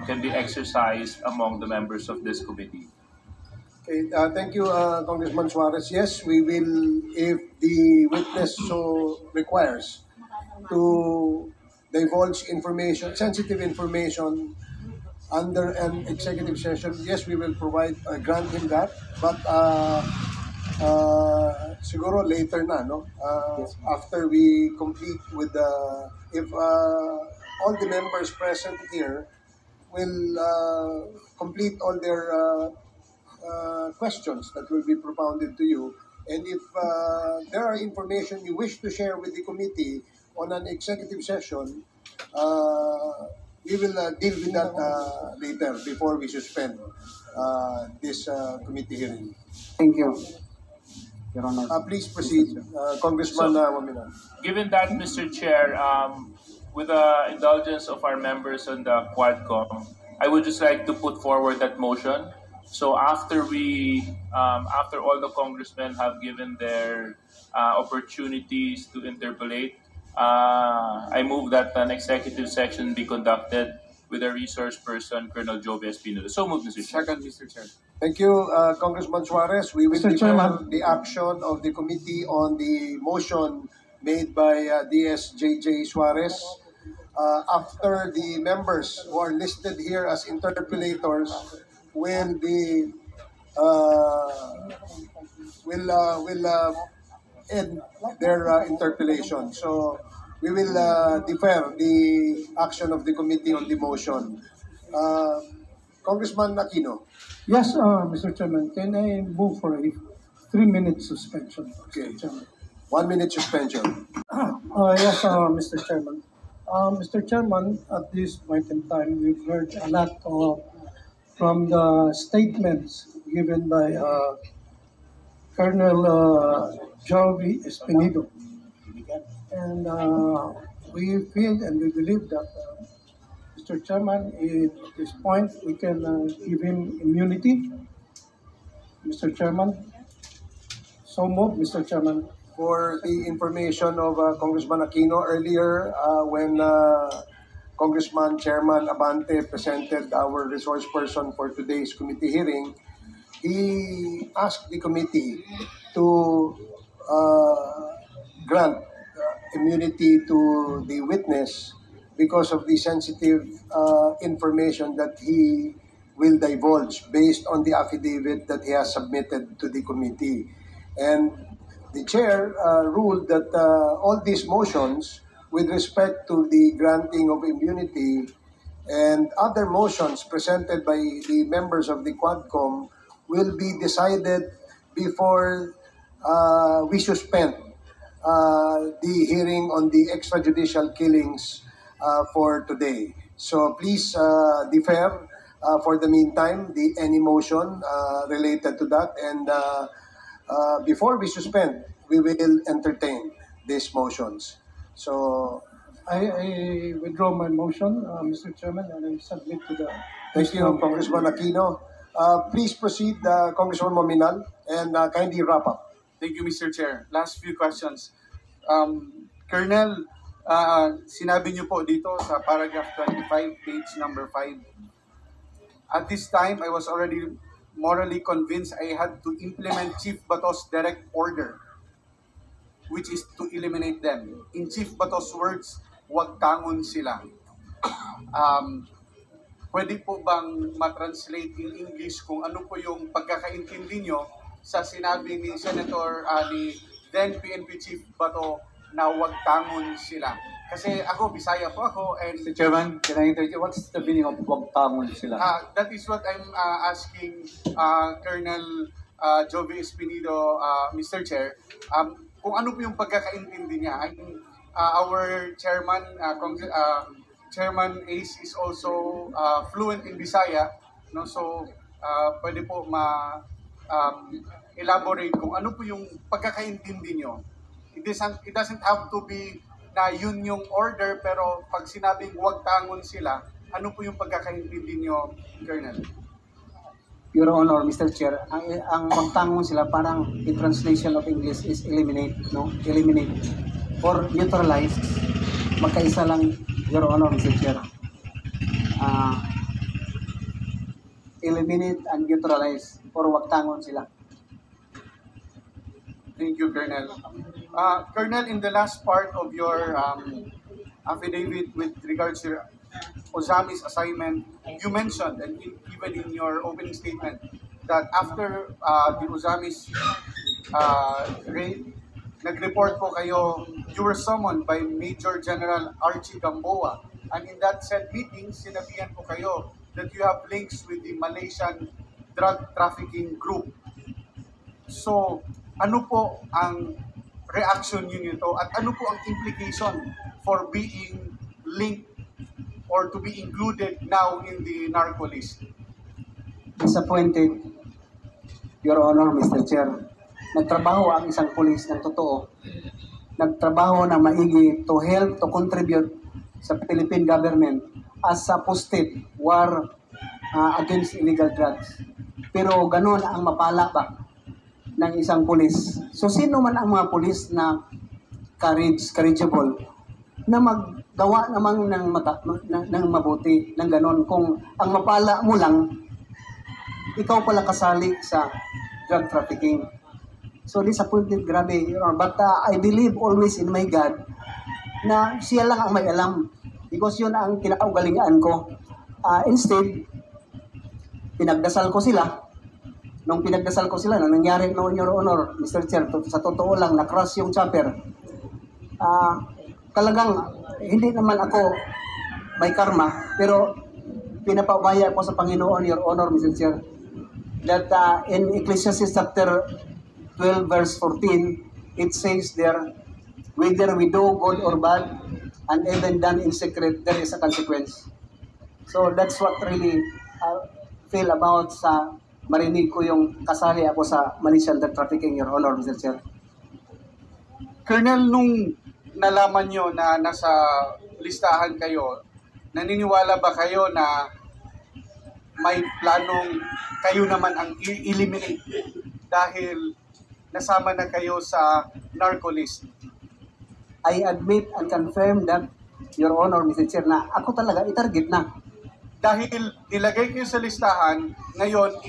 can be exercised among the members of this committee. Okay, thank you, Congressman Suarez. Yes, we will, if the witness so requires, to divulge information, sensitive information under an executive session, yes, we will provide, grant him that. But siguro later na, no? After we complete with the, if all the members present here will complete all their questions that will be propounded to you, and if there are information you wish to share with the committee on an executive session, we will deal with that later before we suspend this committee hearing. Thank you, Your Honor. Please proceed, Congressman Wamina. Given that, Mr. Chair, with the indulgence of our members on the Quadcom, I would just like to put forward that motion. So after after all the congressmen have given their opportunities to interpolate, I move that an executive session be conducted with a resource person, Colonel Jovi Espinodo. So moved, Mr. Chair. Second, Mr. Chair. Thank you, Congressman Suarez. We will Mr. defer Chairman. the action of the committee on the motion made by DSJJ Suarez. After the members who are listed here as interpellators will be will end their interpellation. So we will defer the action of the committee on the motion. Congressman Aquino. Yes, Mr. Chairman, can I move for a 3-minute suspension? Okay. Mr. Chairman. 1 minute suspension. Yes, Mr. Chairman. Mr. Chairman, at this point in time, we've heard a lot from the statements given by Colonel Jovi Espinido. And we feel and we believe that, Mr. Chairman, at this point, we can give him immunity. Mr. Chairman. So moved, Mr. Chairman. For the information of Congressman Aquino earlier, when Congressman Chairman Abante presented our resource person for today's committee hearing, he asked the committee to grant immunity to the witness because of the sensitive information that he will divulge based on the affidavit that he has submitted to the committee. And the chair ruled that all these motions with respect to the granting of immunity and other motions presented by the members of the Quadcom will be decided before we suspend the hearing on the extrajudicial killings for today. So please defer for the meantime any motion related to that, and before we suspend, we will entertain these motions. So, I withdraw my motion, Mr. Chairman, and I submit to the... thank you, Congressman Aquino. Please proceed, Congressman Mominal, and kindly wrap up. Thank you, Mr. Chair. Last few questions. Colonel, sinabi niyo po dito sa paragraph 25, page number 5. At this time, I was already morally convinced I had to implement Chief Bato's direct order, which is to eliminate them. In Chief Bato's words, wag tangon sila. Pwede po bang matranslate in English kung ano po yung pagkakaintindi nyo sa sinabi ni Senator ni then PNP Chief Bato na wag tangon sila? Kasi ako, Bisaya po ako, and Mr. Chairman, can I interject? What's the meaning of wag tangon sila? that is what I'm asking Colonel Jovi Espinido, Mr. Chair. Kung ano po yung pagkakaintindi niya. I mean, our chairman, Chairman Ace is also fluent in Bisaya, no? So pwede po elaborate kung ano po yung pagkakaintindi niyo. It doesn't have to be na yun yung order, pero pag sinabing wag tangon sila, ano po yung pagkakaintindi niyo, Colonel? Your Honor, Mr. Chair, ang magtangon sila parang the translation of English is eliminate, no? Eliminate or neutralize. Magkaisa lang, Your Honor, Mr. Chair. Eliminate and neutralize or wagtangon sila. Thank you, Colonel. Colonel, in the last part of your affidavit with regards to Ozami's assignment, you mentioned, and even in your opening statement, that after the Ozami's raid, nag-report po kayo, you were summoned by Major General Archie Gamboa. And in that said meeting, sinabihan po kayo that you have links with the Malaysian drug trafficking group. So, ano po ang reaction niyo nito at ano po ang implication for being linked or to be included now in the narco list? Disappointed, Your Honor, Mr. Chair. Nagtrabaho ang isang pulis ng totoo. Nagtrabaho na maigi to help, to contribute sa Philippine government as a posted war against illegal drugs. Pero ganun ang mapala ba ng isang pulis? So sino man ang mga pulis na courageable na maggawa namang ng mabuti, ng ganon. Kung ang mapala mo lang, ikaw pala kasali sa drug trafficking. So disappointed, grabe, Your Honor. But I believe always in my God na siya lang ang may alam. Because yun ang kinaugalingaan ko. Instead, pinagdasal ko sila. Nung pinagdasal ko sila, nung nangyari noon, Your Honor, Mr. Chair, sa totoo lang, na-crush yung chopper. Talagang, hindi naman ako may karma, pero pinapabaya ko sa Panginoon, Your Honor, Mr. Chair, that in Ecclesiastes chapter 12, verse 14, it says there, whether we do good or bad, and even done in secret, there is a consequence. So that's what really feel about sa marinig ko yung kasali ako sa malicious drug trafficking, Your Honor, Mr. Chair. Colonel, nung nalaman nyo na nasa listahan kayo, naniniwala ba kayo na may planong kayo naman ang eliminate dahil nasama na kayo sa narco list? I admit and confirm that, Your Honor, Mr. Chair, na ako talaga itarget na. Dahil nilagay kayo sa listahan, ngayon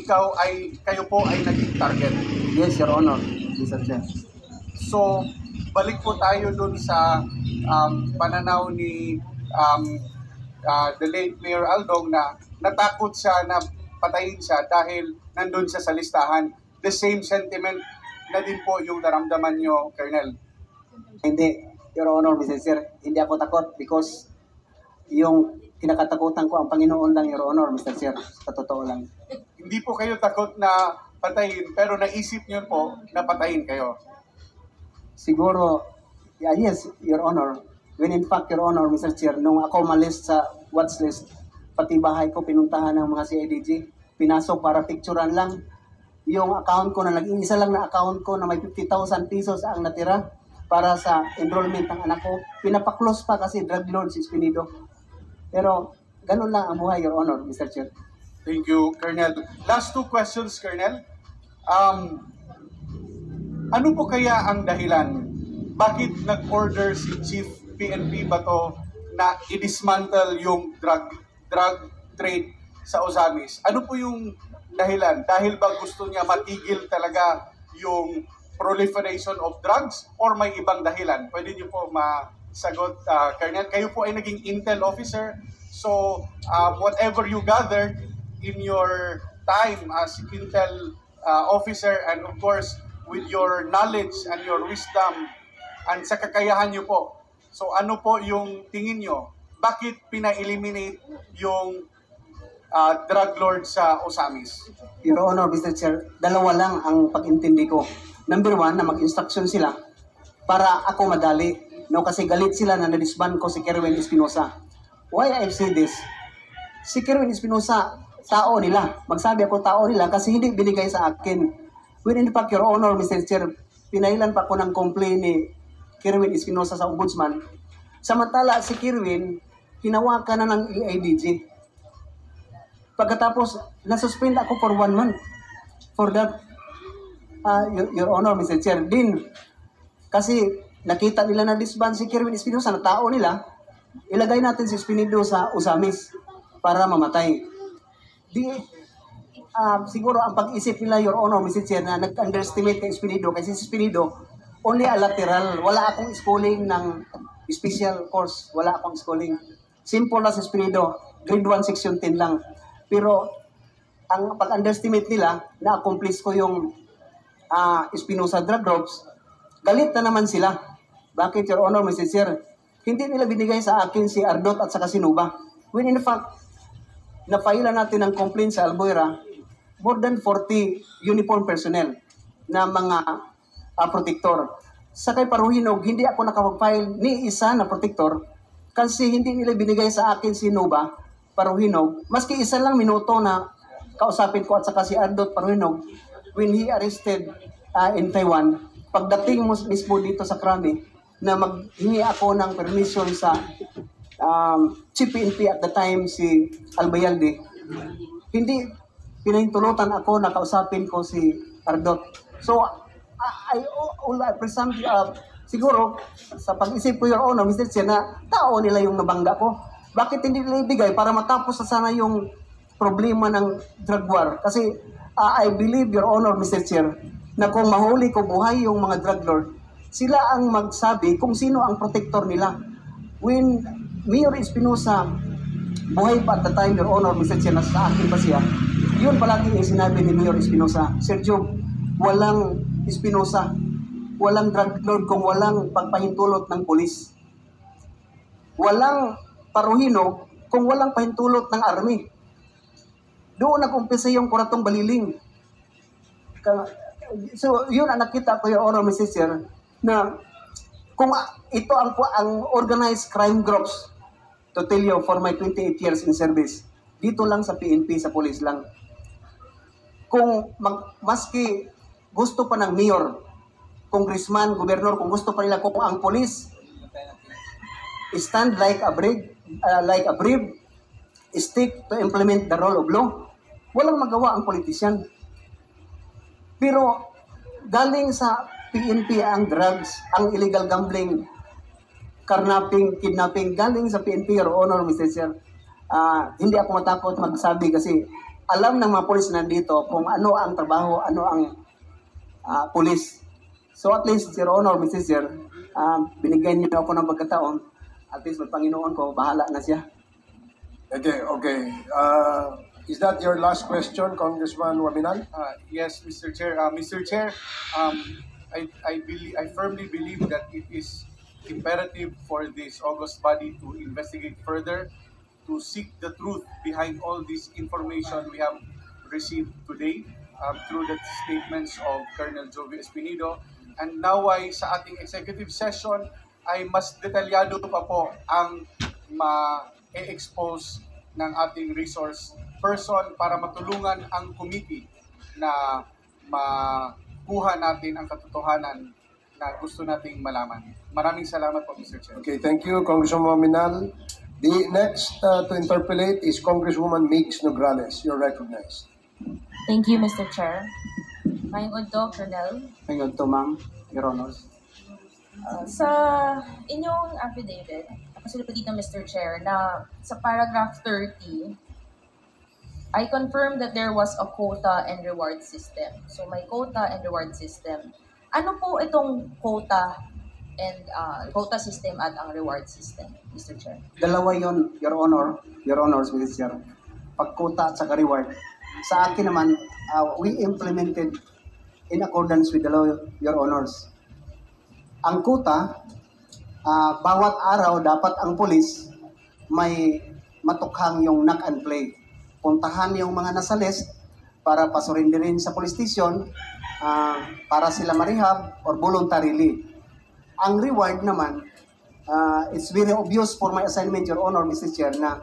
kayo po ay naging target. Yes, Your Honor, Mr. Chair. So, balik po tayo dun sa pananaw ni the late Mayor Aldong na natakot siya na patayin siya dahil nandun siya sa listahan. The same sentiment na din po yung naramdaman nyo, Colonel. Hindi, Your Honor, Mr. Chair, hindi ako takot because yung kinakatakutan ko ang Panginoon lang, Your Honor, Mr. Chair, sa totoo lang. Hindi po kayo takot na patayin, pero naisip nyo po na patayin kayo. Siguro, yes, Your Honor. When in fact, Your Honor, Mr. Chair, nung ako malis sa watch list, pati bahay ko pinuntahan ng mga CIDG, pinasok para picturean lang. Yung account ko na nag-iisa lang na account ko na may 50,000 pesos ang natira para sa enrollment ng anak ko. Pinapaklose pa kasi drug lord si Espinido. Pero ganun lang ang buhay, Your Honor, Mr. Chair. Thank you, Colonel. Last two questions, Colonel. Ano po kaya ang dahilan? Bakit nag-order si Chief PNP Bato na i-dismantle yung drug trade sa Ozamis? Ano po yung dahilan? Dahil ba gusto niya matigil talaga yung proliferation of drugs or may ibang dahilan? Pwede niyo po masagot, Colonel. Kayo po ay naging intel officer. So, whatever you gathered in your time as intel officer and of course, with your knowledge and your wisdom and sa kakayahan niyo po. So, ano po yung tingin niyo? Bakit pina-eliminate yung drug lord sa Ozamis? Your Honor, Mr. Chair, dalawa lang ang pag-intindi ko. Number one, na mag-instruction sila para ako madali. No, kasi galit sila na na-disband ko si Kerwin Espinosa. Why I say this? Si Kerwin Espinosa, tao nila. Magsabi ako tao nila kasi hindi binigay sa akin. When in fact, Your Honor, Mr. Chair, pinailan pa ko ng complaint ni Kerwin Espinosa sa Ombudsman. Samantala, si Kerwin, hinawakan na ng EIDG. Pagkatapos, nasuspend ako for 1 month for that, Your Honor, Mr. Chair. Din, kasi nakita nila na disband si Kerwin Espinosa na tao nila, ilagay natin si Espinido sa Ozamis para mamatay. Siguro ang pag-isip nila, Your Honor, Mr. Chair, na nag-underestimate kay Espinido kasi si Espinido, only a lateral. Wala akong schooling ng special course. Wala akong schooling. Simple na si Espinido. Grade 1, section 10 lang. Pero, ang pag-underestimate nila, na-accomplish ko yung Espinosa drug drops, galit na naman sila. Bakit, Your Honor, Mr. Chair? Hindi nila binigay sa akin si Ardot at saka si Nuba. When in fact, na-file natin ng complaint sa Albuera, more than 40 uniform personnel na mga protector. Sa kay Paruhinog, hindi ako nakapag-file ni isa na protector kasi hindi nila binigay sa akin si Nuba Paruhinog. Maski isa lang minuto na kausapin ko at saka si Ardot Paruhinog when he arrested in Taiwan. Pagdating mo mismo dito sa Krami, na maghingi ako ng permission sa Chief PNP at the time, si Albayalde, hindi pinahintulutan ako na kausapin ko si Ardot. So, I present siguro, sa pag-isip ko, Your Honor, Mr. Chair, na tao nila yung nabangga ko. Bakit hindi nila ibigay para matapos na sana yung problema ng drug war? Kasi I believe, Your Honor, Mr. Chair, na kung mahuli ko buhay yung mga drug lord, sila ang magsabi kung sino ang protector nila. When Mayor Espinosa, buhay pa at the time, Your Honor, Mr. Chair, nasa akin pa siya, yun palagi yung sinabi ni Mayor Espinosa, Sir Job, walang Espinosa, walang drug lord kung walang pagpahintulot ng polis. Walang Paruhino kung walang pahintulot ng army. Doon nag-umpisa yung Kuratong Baliling. So, yun ang nakita ko, Your Honor, Mr. Chair, na kung ito ang organized crime groups, to tell you, for my 28 years in service, dito lang sa PNP, sa police lang. Kung maski gusto pa ng mayor, congressman, gobernador, kung gusto pa nila, kung ang police stand like a brave stick to implement the rule of law, walang magawa ang politician. Pero galing sa PNP ang drugs, ang illegal gambling, carnapping, kidnapping, galing sa PNP, Your Honor, Mr. Chair. Hindi ako matakot magsabi kasi alam ng mga polis nandito kung ano ang trabaho, ano ang polis. So at least, Your Honor, Mr. Chair, binigyan niyo ako ng pagkataon. At least, may Panginoon ko, bahala na siya. Okay. Is that your last question, Congressman Wabinan? Yes, Mr. Chair. Mr. Chair, I firmly believe that it is imperative for this August body to investigate further, to seek the truth behind all this information we have received today through the statements of Colonel Jovi Espinido. And now ay sa ating executive session ay mas detalyado pa po ang ma-expose ng ating resource person para matulungan ang committee na makuha natin ang katotohanan na gusto nating malaman. Maraming salamat po, Mr. Chair. Okay, thank you, Congressman Wabinan. The next to interpolate is Congresswoman Migs Nograles. You're recognized. Thank you, Mr. Chair. Mayong udto, Colonel. Mayong udto, ma'am, Your Honors. Sa inyong affidavit, nakasulot dito, Mr. Chair, na sa paragraph 30, I confirm that there was a quota and reward system. So may quota and reward system. Ano po itong quota and quota system at ang reward system, Mr. Chair? Dalawa yon, Your Honor, Your Honors, Mr. Chair. Pag-quota at saka reward. Sa akin naman, we implemented in accordance with the law, Your Honors. Ang quota, bawat araw dapat ang pulis may matukhang yung knock and play. Puntahan yung mga nasa list para pasurindirin sa police station para sila marehab or voluntarily. Ang reward naman, it's very obvious for my assignment, Your Honor, Mr. Chair, na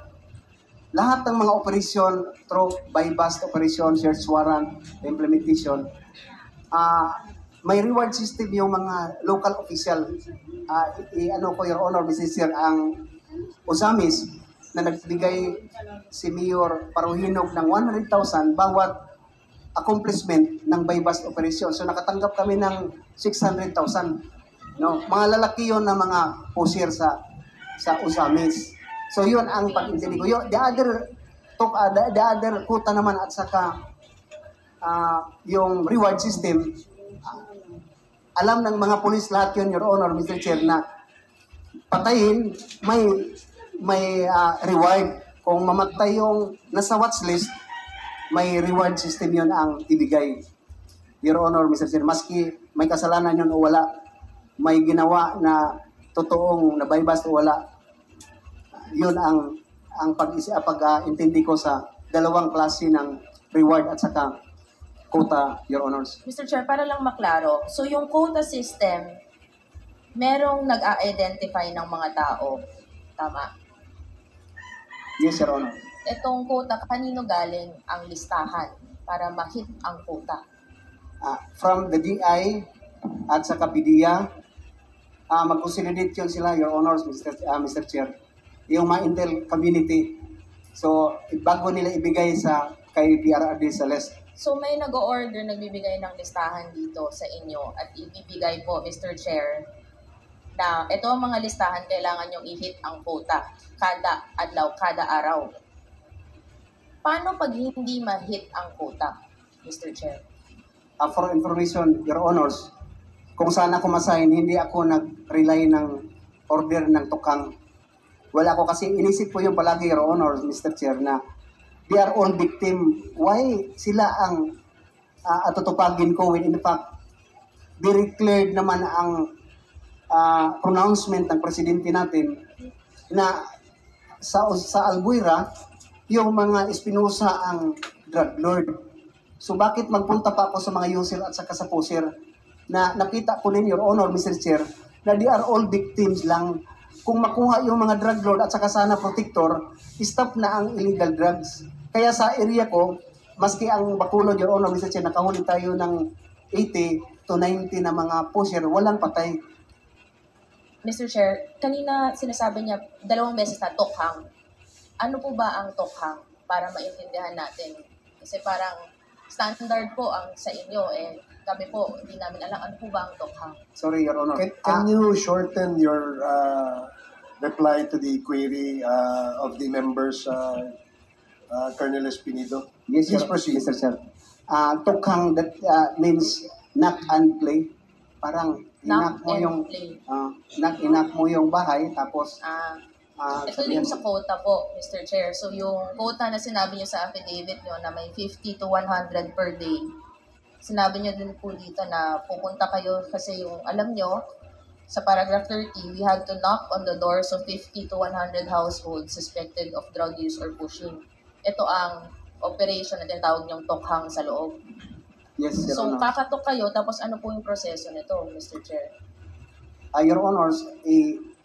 lahat ng mga operasyon through by-bust operation, search warrant, implementation, may reward system yung mga local official. Ano ko, Your Honor, Mr. Chair, ang Osamis na nagbigay si Mayor Paruhinog ng 100,000 bawat accomplishment ng by-bust operation. So nakatanggap kami ng 600,000. No, mga lalaki yon na mga pusher sa Osamis. So yun ang pag-intindi ko. The other quota naman at saka yung reward system, alam ng mga pulis lahat yun, Your Honor, Mr. Chair, na patayin, may reward. Kung mamatay yung nasa watch list, may reward system yun ang ibigay. Your Honor, Mr. Chair, maski may kasalanan yun o wala, may ginawa na totoong nabaybas o wala, yun ang pag-intindi ko sa dalawang klase ng reward at saka quota, Your Honors. Mr. Chair, para lang maklaro, so yung quota system, merong nag-a-identify ng mga tao. Tama? Yes, Your Honor. Itong quota, kanino galing ang listahan para ma-hit ang quota? From the DI at sa PDEA, mag-consolidate yun sila, Your Honors, Mr. Chair. Yung mga intel community. So, bago nila ibigay kay PRRD sa list. So may nag-o-order, nagbibigay ng listahan dito sa inyo at ibibigay po, Mr. Chair, na ito ang mga listahan, kailangan yung i-hit ang quota kada adlaw, kada araw. Paano pag hindi ma-hit ang quota, Mr. Chair? For information, Your Honors, kung saan ako masign, hindi ako nag-rely ng order ng tukang. Wala ko kasi inisip ko yung palagi, Your Honors, Mr. Chair, na they are all victim. Why sila ang atutupagin ko when in fact, very clear naman ang pronouncement ng presidente natin na sa Albuera, yung mga Espinosa ang drug lord. So bakit magpunta pa ako sa mga user at saka sa poser na nakita ko rin, Your Honor, Mr. Chair, na they are all victims lang. Kung makuha yung mga drug lord at saka sana protector, stop na ang illegal drugs. Kaya sa area ko, maski ang Bacolod, Your Honor, Mr. Chair, nakahuli tayo ng 80 to 90 na mga poser, walang patay. Mr. Chair, kanina sinasabi niya 2 beses na tokhang. Ano po ba ang tokhang para maintindihan natin? Kasi parang standard po ang sa inyo, kami po, hindi namin alam ano po ba ang tokhang. Sorry, Your Honor. Can you shorten your reply to the query of the members, Colonel Espinido? Yes, Please Your proceed. Mr. Chair. Tokhang, that means knock and play. Parang Knock inak mo and yung play. inak mo yung bahay tapos Ito din sa quota po, Mr. Chair. So yung quota na sinabi niyo sa affidavit niyo na may 50 to 100 per day, sinabi niyo din po dito na pupunta kayo kasi yung alam niyo, sa paragraph 30, we had to knock on the doors of 50 to 100 households suspected of drug use or pushing. Ito ang operation na tinatawag niyong tokhang sa loob. yes, Your So Honor. kakatok kayo, tapos ano po yung proseso nito, Mr. Chair? Your Honors,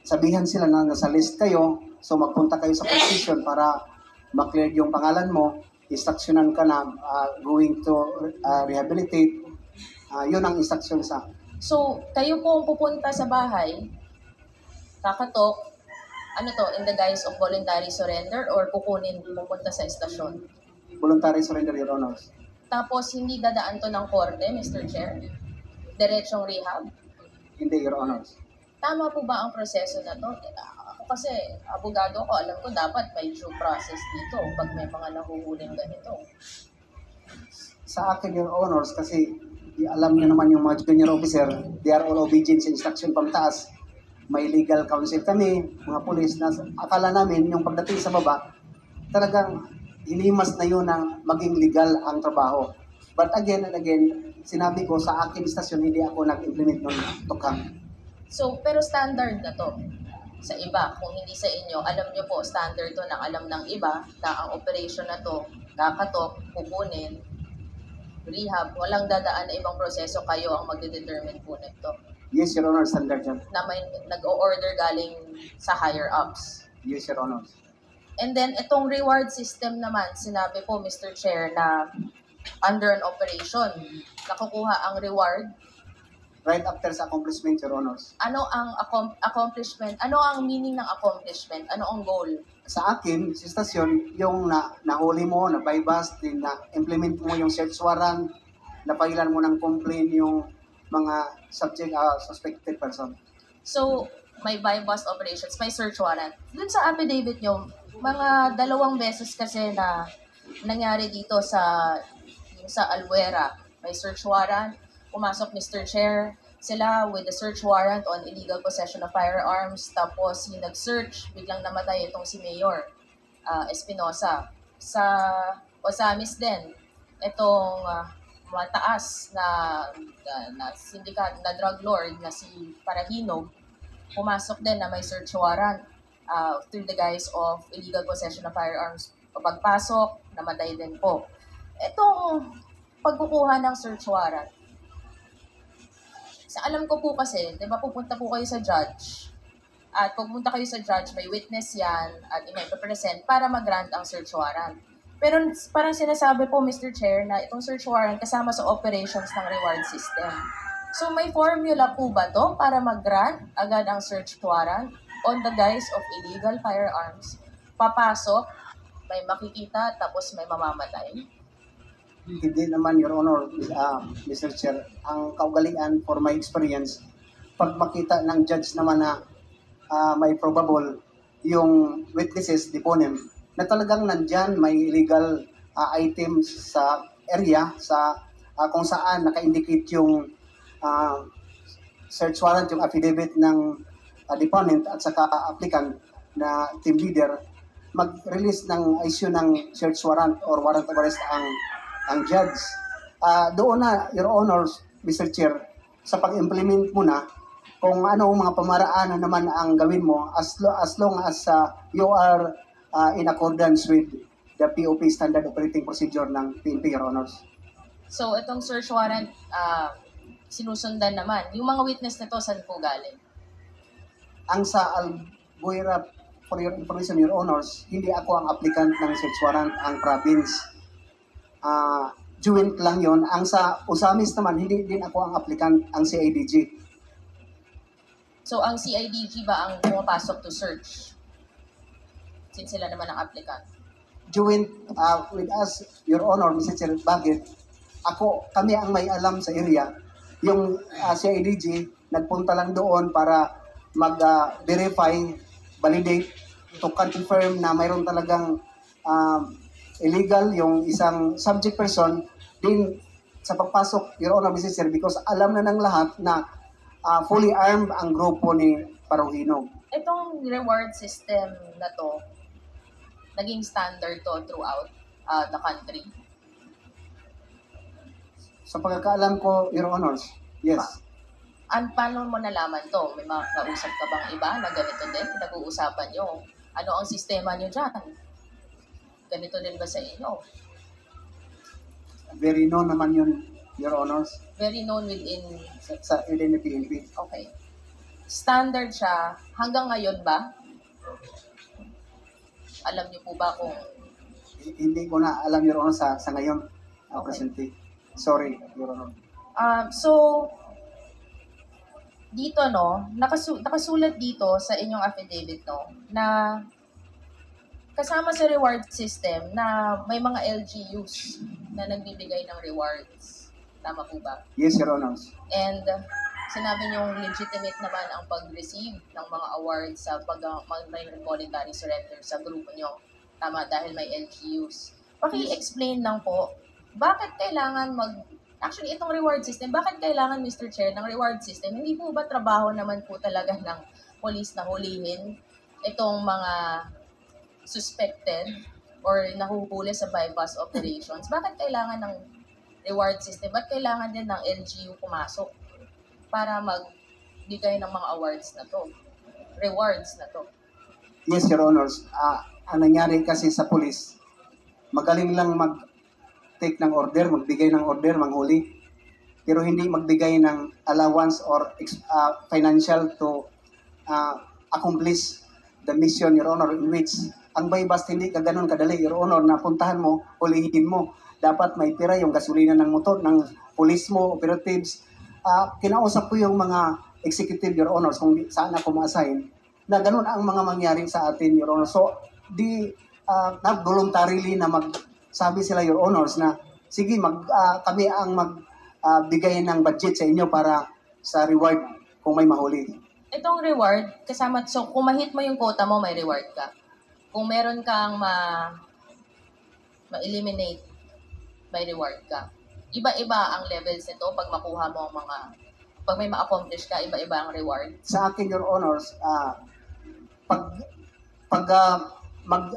sabihan sila na nasa list kayo, so magpunta kayo sa position para maklear yung pangalan mo, instructionan ka na going to rehabilitate. Yun ang instruction sa. So, kayo po ang pupunta sa bahay, kakatok, ano to, in the guise of voluntary surrender or kukunin pupunta sa estasyon? Voluntary surrender, Your Honors. Tapos, hindi dadaan to ng korte, Mr. Chair? Diretsong rehab? Hindi, Your Honors. Tama po ba ang proseso na to? Ako kasi, abogado ko, alam ko dapat may due process dito pag may mga nahuhuling ganito. Sa akin, Your Honors, kasi alam niyo naman yung mga junior officer, they are all obedient sa instruction pamtaas. May legal counsel kami, mga pulis, na akala namin yung pagdating sa baba, talagang hinimas na yun na maging legal ang trabaho. But again and again, sinabi ko sa akin stasyon, hindi ako nag-implement ng tukang. So, pero standard na to sa iba. Kung hindi sa inyo, alam nyo po, standard to na alam ng iba na ang operation na to, kakatok, kukunin, rehab, walang dadaan na ibang proseso, kayo ang magdedetermine po nito. Yes, Your Honor, standard yan. Na may nag-o-order galing sa higher ups. Yes, Your Honor. And then, itong reward system naman, sinabi po, Mr. Chair, na under an operation, nakukuha ang reward. Right after sa accomplishment, Your Honors. Ano ang accomplishment? Ano ang meaning ng accomplishment? Ano ang goal? Sa akin, sa stasyon, yung nahuli mo, na-bypass, din na-implement mo yung search warrant, napailan mo ng complaint yung mga suspected person. So, may buy-bust operations, may search warrant. Dun sa affidavit nyo, mga 2 beses kasi na nangyari dito sa Albuera. May search warrant, pumasok Mr. Chair, sila with the search warrant on illegal possession of firearms, tapos yung nag-search, biglang namatay itong si Mayor Espinosa. Sa Osamis din, itong mataas na syndicat, na drug lord na si Parahinog, pumasok din na may search warrant through the guise of illegal possession of firearms. Pagpasok, namatay din po. Itong pagkukuha ng search warrant, sa alam ko po kasi, di ba pupunta po kayo sa judge, at pagpunta kayo sa judge, may witness yan, at may present para mag-grant ang search warrant. Pero parang sinasabi po, Mr. Chair, na itong search warrant kasama sa operations ng reward system. So may formula po ba to para mag-grant agad ang search warrant on the guise of illegal firearms? Papasok, may makikita, tapos may mamamatay? Hindi naman, Your Honor, Mr. Chair. Ang kaugalian, for my experience, pag makita ng judge naman na may probable yung witnesses, deponent, na talagang nandyan may illegal items sa area sa kung saan naka-indicate yung search warrant, yung affidavit ng deponent at saka applicant na team leader, mag-release ng issue ng search warrant or warrant of arrest ang judge. Doon na, Your Honors, Mr. Chair, sa pag-implement mo na kung ano ang mga pamaraan na naman ang gawin mo as long as you are in accordance with the POP Standard Operating Procedure ng PNP, Your Honors. So, itong search warrant, sinusundan naman. Yung mga witness na to, saan po galing? Ang sa Albuera, for your information, Your Honors, hindi ako ang applicant ng search warrant, ang province. Joint lang yon. Ang sa Usamis naman, hindi din ako ang applicant, ang CIDG. So, ang CIDG ba ang pumapasok to search? Since sila naman ang applicant. Joint with us, Your Honor, Mr. Chair, bakit? Kami ang may alam sa area. Yung CIDG, nagpunta lang doon para mag-verify, validate, to confirm na mayroon talagang illegal yung isang subject person din sa pagpasok, Your Honor, Mr. Chair, because alam na ng lahat na fully armed ang grupo ni Parong-Hinog. Itong reward system na to, naging standard to throughout the country? Sa pagkakaalam ko, Your Honors, yes. Paano mo nalaman to? May mga kausap ka bang iba na ganito din? Pinag-uusapan nyo. Ano ang sistema nyo dyan? Ganito din ba sa inyo? Very known naman yun, Your Honors. Very known within... within the PNP. Okay. Standard siya hanggang ngayon ba? Alam niyo po ba kung... Hindi ko na alam, Your Honor, sa ngayon. Okay. Presently. Sorry, Your Honor. So, dito, no, nakasulat dito sa inyong affidavit, no, na kasama sa reward system na may mga LGUs na nagbibigay ng rewards. Tama po ba? Yes, Your Honor. And sinabi niyong legitimate naman ang pag-receive ng mga awards sa voluntary surrender sa grupo niyo. Tama, dahil may LGUs. Paki-explain lang po, bakit kailangan Actually, itong reward system, bakit kailangan, Mr. Chair, ng reward system? Hindi po ba trabaho naman po talaga ng police na hulihin itong mga suspected or nahuhuli sa bypass operations? Bakit kailangan ng reward system? Ba't kailangan din ng LGU pumasok para magbigay ng mga awards na to? Rewards na to? Yes, Your Honors. Ang nangyari kasi sa police, magaling lang take ng order, magbigay ng order, manghuli. Pero hindi magbigay ng allowance or financial to accomplish the mission, Your Honor, in which ang bypass hindi ka ganun kadali, Your Honor, na puntahan mo, hulihin mo. Dapat may pira yung gasolina ng motor, ng police mo, operatives. Kinausap ko yung mga executive, Your Honor, kung saan ako ma-assign, na ganun ang mga mangyari sa atin, Your Honor. So, voluntarily na sabi sila, Your Honors, na sige, kami ang magbigay ng budget sa inyo para sa reward kung may mahuli. Itong reward, kasama, so kung ma-hit mo yung quota mo, may reward ka. Kung meron kang ma-eliminate, may reward ka. Iba-iba ang levels nito pag makuha mo ang pag may ma-accomplish ka, iba-iba ang reward. Sa akin, Your Honors,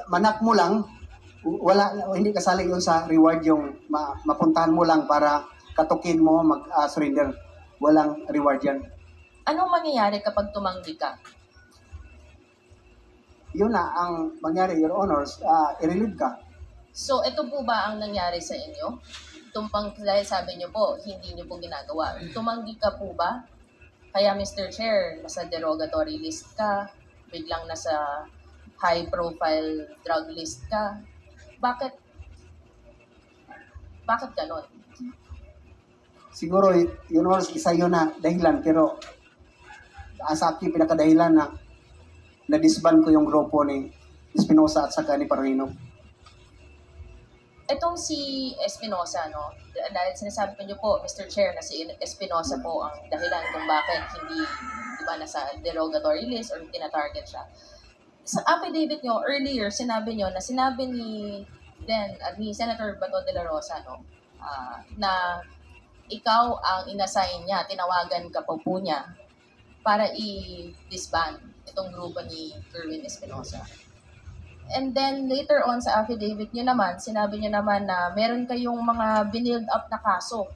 manak mo lang, hindi kasali yun sa reward yung mapuntahan mo lang para katukin mo, mag-surrender. Walang reward yan. Anong mangyayari kapag tumanggi ka? Yun na ang mangyari, Your Honors, i-relieve ka. So, ito po ba ang nangyari sa inyo? Dahil sabi niyo po, hindi niyo po ginagawa. Tumanggi ka po ba? Kaya, Mr. Chair, nasa derogatory list ka, biglang nasa high-profile drug list ka. Bakit ganon? Siguro, Your Honors, isa yun na dahilan, pero sa akin, pinakadahilan na na-disband ko yung grupo ni Espinosa at saka ni Parino. Etong si Espinosa, no? Dahil sinasabi ko niyo po, Mr. Chair, na si Espinosa po ang dahilan kung bakit hindi, di ba, nasa derogatory list or tinatarget siya. Sa affidavit niyo earlier, sinabi niyo na sinabi ni Senator Bato de la Rosa, no, na ikaw ang inassign niya, tinawagan ka po niya para i-disband itong grupo ni Kerwin Espinosa. And then later on sa affidavit niyo naman, sinabi niyo naman na meron kayong mga binild up na kaso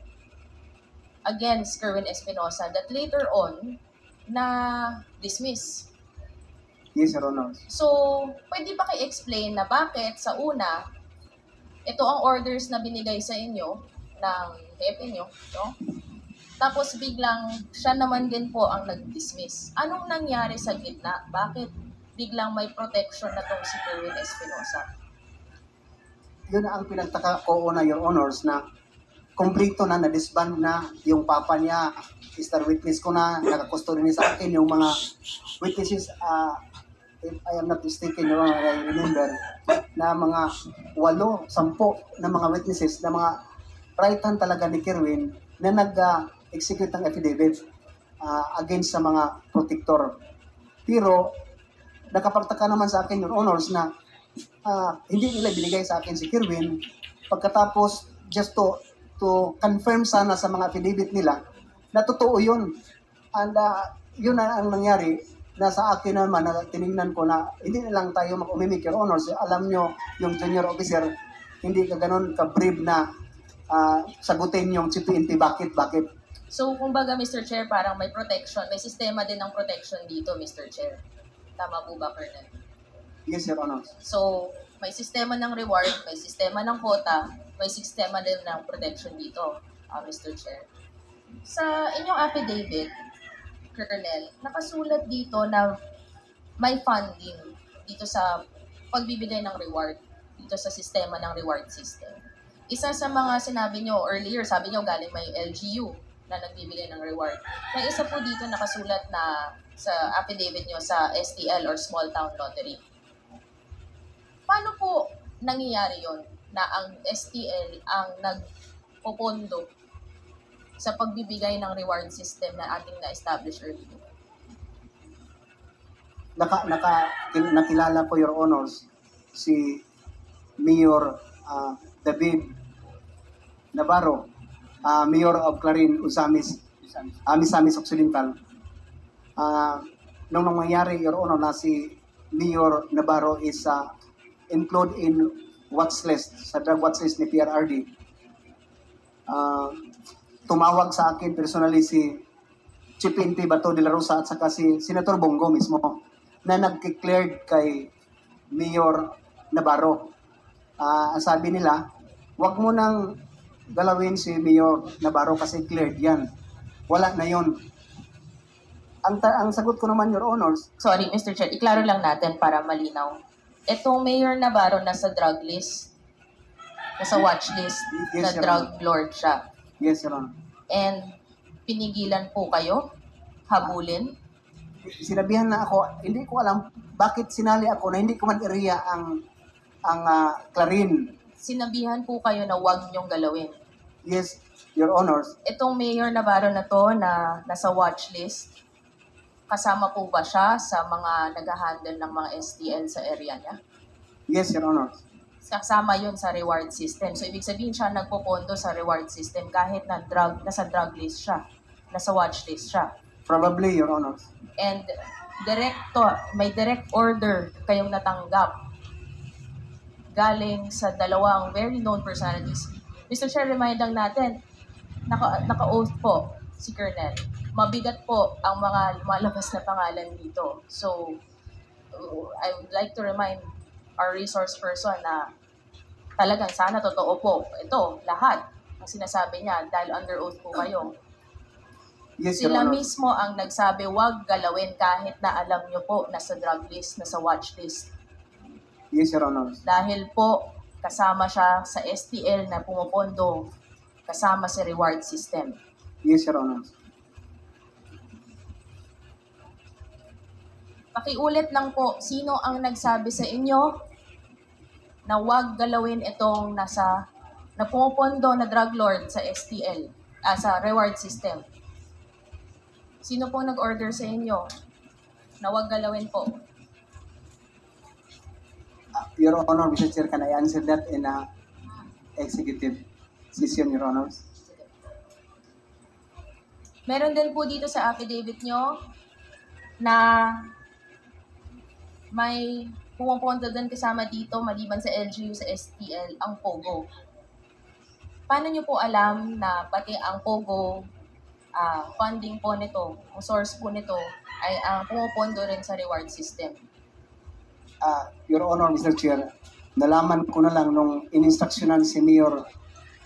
against Kerwin Espinosa that later on na dismiss. Yes, Your Honor. So, pwede ba i-explain na bakit sa una, ito ang orders na binigay sa inyo ng hepe nyo, no? Tapos biglang siya naman din po ang nag-dismiss. Anong nangyari sa gitna? Bakit biglang may protection na tong si Kerwin Espinosa? Yun ang pinagtaka ko una, Your Honors, na kompleto na, na-disband na yung papa niya, star witness ko na, nakakustody niya sa akin yung mga witnesses, if I am not mistaken, Your Honor, I remember, na mga 8-10 na mga witnesses, na mga right hand talaga ni Kerwin, na nag-execute ng affidavit against sa mga protector. Pero, nakapagtaka naman sa akin, Your Honors, na hindi nila binigay sa akin si Kerwin. Pagkatapos, just to confirm sana sa mga affidavit nila, na totoo yun. And yun ang nangyari, na sa akin naman, na tinignan ko na hindi na lang tayo mag-umimik, Your Honors. Alam nyo, yung junior officer, hindi ka ganun ka-brave na sagutin yung CPNP, bakit? So, kumbaga, Mr. Chair, parang may protection, may sistema din ng protection dito, Mr. Chair. Tama po ba, Colonel? Yes, Your Honor. So, may sistema ng reward, may sistema ng quota, may sistema din ng protection dito, Mr. Chair. Sa inyong affidavit, Colonel, nakasulat dito na may funding dito sa pagbibigay ng reward, dito sa sistema ng reward system. Isa sa mga sinabi nyo earlier, sabi nyo galing may LGU na nagbibigay ng reward. May isa po dito nakasulat na sa affidavit nyo sa STL or Small Town Lottery. Paano po nangyayari yon na ang STL ang nagpopondo sa pagbibigay ng reward system na ating na-establish earlier? Nakilala ko, Your Honors, si Mayor David Navarro, Mayor of Clarin, Misamis Occidental. Nung nangyayari, Your Honor, na si Mayor Navarro is included in watch list, sa drug watch list ni PRRD. Tumawag sa akin personally si Chief NP Bato de la Rosa at saka si Senator Bongo mismo na nag-declared kay Mayor Navarro. Sabi nila, wag mo nang galawin si Mayor Navarro kasi cleared yan. Wala na yon. Ang sagot ko naman, Your Honors. Sorry, Mr. Chair, iklaro lang natin para malinaw. Itong Mayor Navarro nasa drug list, nasa watch list, Yes, na Your drug Honor. lord siya. Yes, Your Honor. And pinigilan po kayo, habulin. Sinabihan na ako, hindi ko alam bakit sinali ako na hindi ko man area ang Clarin. Sinabihan po kayo na huwag niyong galawin. Yes, Your Honors. Itong Mayor Navarro na to na nasa watch list, kasama po ba siya sa mga nag-handle ng mga STL sa area niya? Yes, Your Honors. Kasama yun sa reward system. So, ibig sabihin siya nagpopondo sa reward system kahit na nasa drug list siya, nasa watch list siya. Probably, Your Honors. And may direct order kayong natanggap galing sa dalawang very known personalities. Mr. Chair, remind lang natin, naka-oath po si Colonel. Mabigat po ang mga lumalabas na pangalan dito. So, I would like to remind our resource person na talagang sana totoo po. Ito, lahat ang sinasabi niya dahil under oath po kayo. Yes, Your Sila Honor. mismo ang nagsabi, wag galawin kahit na alam nyo po nasa drug list, nasa watch list. Yes, Your Honor. Dahil po, kasama siya sa STL na pumupondo, kasama sa reward system. Yes, Your Honor. Pakiulit lang po, sino ang nagsabi sa inyo na huwag galawin itong na pumopondo na drug lord sa STL, sa reward system. Sino pong nag-order sa inyo na huwag galawin po? Your Honor, Mr. Chair, can I answer that in a executive session, Your Honors? Meron din po dito sa affidavit nyo na may pumupunta din kasama dito maliban sa LGU sa STL ang POGO. Paano nyo po alam na pati ang POGO funding po nito, ang source po nito ay ang pumupondo rin sa reward system? Your Honor, Mr. Chair, nalaman ko na lang nung ininstruksyonan si Mayor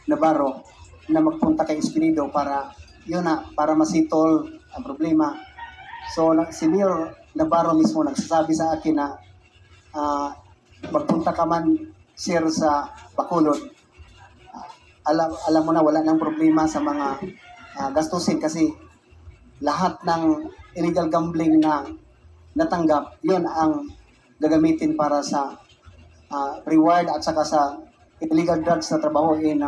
Navarro na magpunta kay Espinido para para masitol ang problema. So si Mayor Navarro mismo nagsasabi sa akin na magpunta ka man, sir, sa Bacolod. Alam mo na wala nang problema sa mga gastusin kasi lahat ng illegal gambling na natanggap, yun ang gagamitin para sa reward at saka sa illegal drugs na trabahoin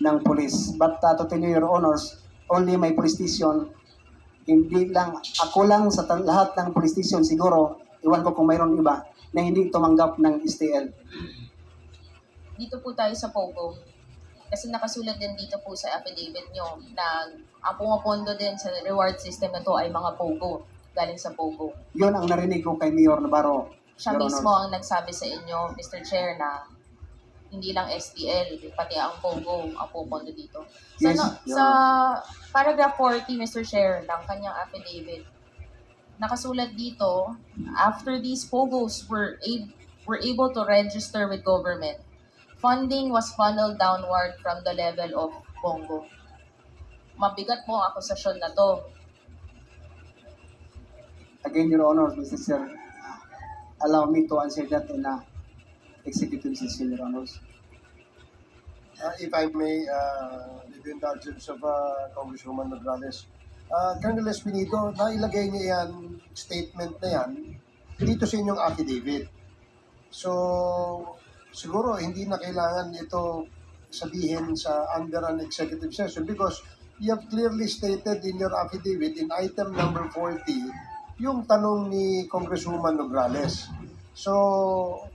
ng police. But to tell you, Your Honors, only my police station, hindi lang, ako lang sa lahat ng police station siguro, iwan ko kung mayroon iba, na hindi tumanggap ng STL. Dito po tayo sa POGO. Kasi nakasulat din dito po sa affidavit nyo na ang pumapondo din sa reward system na to ay mga POGO, galing sa POGO. Yun ang narinig ko kay Mayor Navarro. Siya Your mismo Honors. ang nagsabi sa inyo, Mr. Chair, na hindi lang STL, pati ang POGO ang pupondo dito. Yes, Sa paragraph 40, Mr. Chair, ng kanyang affidavit, nakasulat dito, after these POGOs were able to register with government, funding was funneled downward from the level of Bongo. Mabigat po ang akusasyon na to. Again, Your Honor, Mr. Chair, allow me to answer that in a executive session, Your Honors. If I may, with the indulgence of Congresswoman Nograles, Colonel Espinido, nailagay niya yan, statement na yan, dito sa inyong affidavit. So, siguro hindi na kailangan ito sabihin sa under an executive session because you have clearly stated in your affidavit in item number 40 yung tanong ni Congresswoman Nograles. So,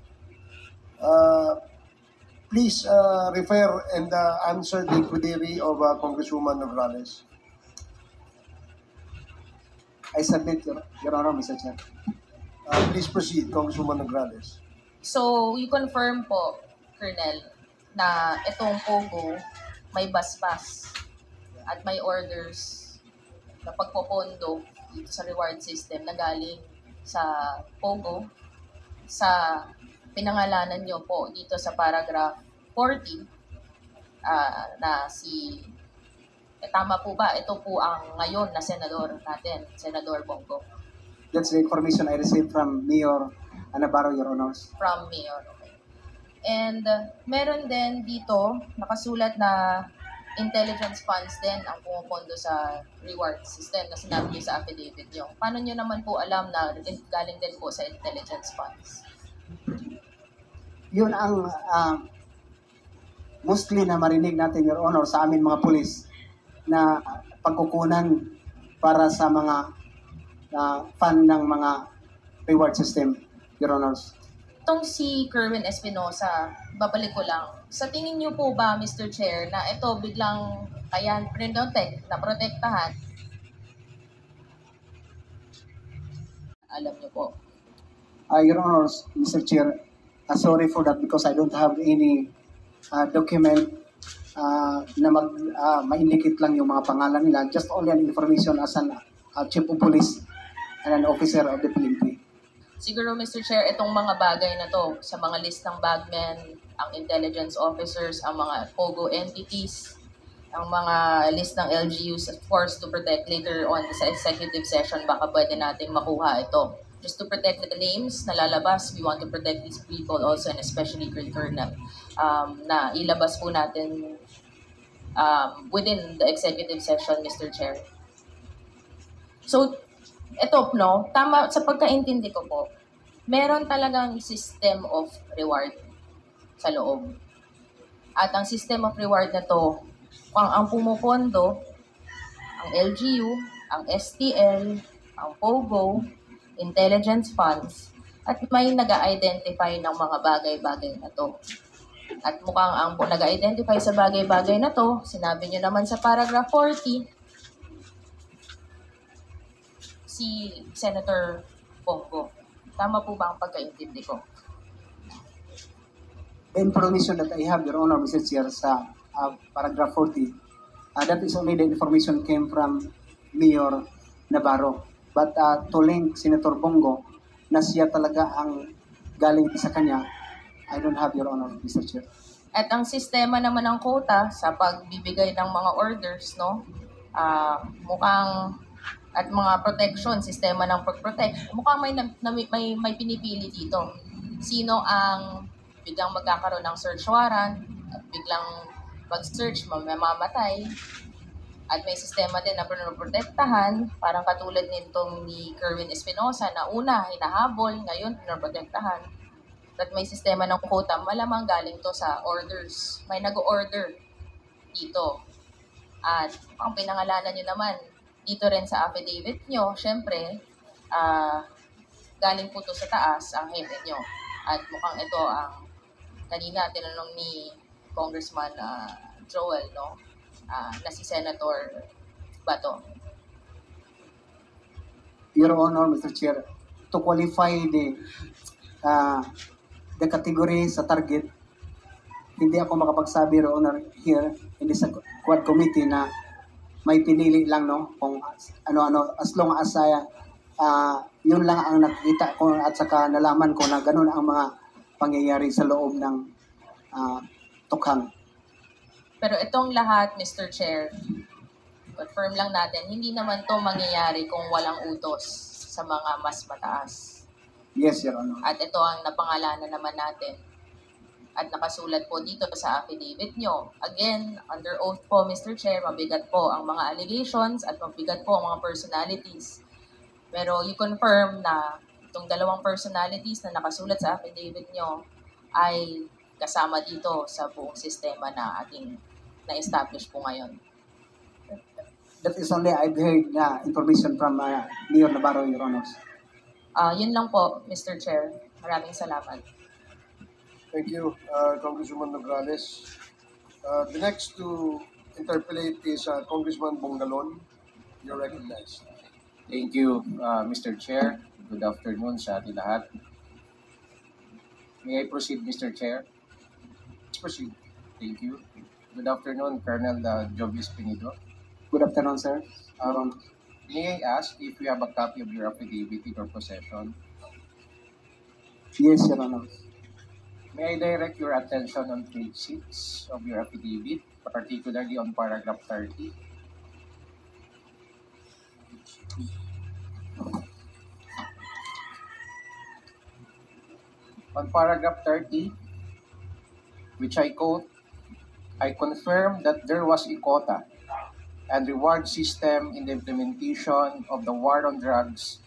please refer and answer the query of Congresswoman Nograles. I submit, Your Honor, Mr. Chair. Please proceed, Congresswoman Nograles. So, you confirm po, Colonel, na itong POGO may basbas at may orders na pagpopondo dito sa reward system na galing sa POGO sa pinangalanan nyo po dito sa paragraph 40 na tama po ba? Ito po ang ngayon na senador natin, Senador Bongo. That's the information I received from Mayor Navarro, Your Honors. From Mayor, okay. And meron din dito, nakasulat na intelligence funds din ang pumupondo sa reward system na sinabi niyo sa affidavit niyo. Paano niyo naman po alam na galing din po sa intelligence funds? Yun ang mostly na marinig natin, Your Honor, sa amin mga pulis na pagkukunan para sa mga fund ng mga reward system, Your Honors. Itong si Kerwin Espinosa, babalik ko lang. Sa tingin niyo po ba, Mr. Chair, na ito biglang ayan, na protektahan? Alam niyo po. Your Honors, Mr. Chair, sorry for that because I don't have any document na ma-indicate lang yung mga pangalan nila. Just only an information as an chief of police and an officer of the PNP. Siguro, Mr. Chair, itong mga bagay na to sa mga list ng bagmen, ang intelligence officers, ang mga POGO entities, ang mga list ng LGUs, of course, to protect later on sa executive session, baka pwede nating makuha ito. Just to protect the names na lalabas, we want to protect these people also, and especially Colonel, na ilabas po natin within the executive session, Mr. Chair. So, ito, no, tama, sa pagkaintindi ko po, meron talagang system of reward. sa loob. At ang system of reward na to, kung ang pumupondo, ang LGU, ang STL, ang POGO, intelligence funds, at may nag-identify ng mga bagay-bagay na to. At mukhang ang nag-identify sa bagay-bagay na to, sinabi nyo naman sa paragraph 40, si Senator Bongo. Tama po ba ang pagkaintindi ko? The information that I have, Your Honor, Mr. Chair, sa paragraph 40, that is only the information came from Mayor Navarro. But to link Senator Bongo na siya talaga ang galing sa kanya, I don't have, Your Honor, Mr. Chair. At ang sistema naman ng quota sa pagbibigay ng mga orders, no? Mukhang at mga protection, sistema ng protect, mukhang may pinipili dito. Sino ang biglang magkakaroon ng search warrant at biglang mag-search, mamamatay. At may sistema din na pinoprotektahan, parang katulad nitong ni Kerwin Espinosa na una, hinahabol, ngayon pinoprotektahan. At may sistema ng quota, malamang galing to sa orders. May nag-order dito. At ang pinangalanan nyo naman, dito rin sa affidavit nyo, syempre, galing po to sa taas ang hepe nyo. At mukhang ito ang kanina tinanong ni Congressman Joel, no? Na si Senator Bato. Your Honor, Mr. Chair, to qualify the category sa target, hindi ako makapagsabi, Your Honor, here in this Quad Committee na may pinili lang, no? Kung ano-ano, as long as yun lang ang nakikita ko at saka nalaman ko na ganun ang mga pangyayari sa loob ng tukhang. Pero itong lahat, Mr. Chair, confirm lang natin, hindi naman to mangyayari kung walang utos sa mga mas mataas. Yes, Your Honor. At ito ang napangalanan naman natin. At nakasulat po dito sa affidavit nyo. Again, under oath po, Mr. Chair, mabigat po ang mga allegations at mabigat po ang mga personalities. Pero you confirm na itong dalawang personalities na nakasulat sa affidavit nyo ay kasama dito sa buong sistema na ating na-establish po ngayon. That is only I've heard na information from Mayor Navarro, Your Honors. Yun lang po, Mr. Chair. Maraming salamat. Thank you, Congresswoman Nograles. The next to interpolate is Congressman Bongalon. You're recognized. Thank you, Mr. Chair. Good afternoon sa ating lahat. May I proceed, Mr. Chair? Let's proceed. Thank you. Good afternoon, Colonel Jovis Pinido. Good afternoon, sir. May I ask if you have a copy of your affidavit in your possession? Yes, Your Honor. May I direct your attention on page 6 of your affidavit, particularly on paragraph 30? On paragraph 30, which I quote, I confirm that there was a quota and reward system in the implementation of the war on drugs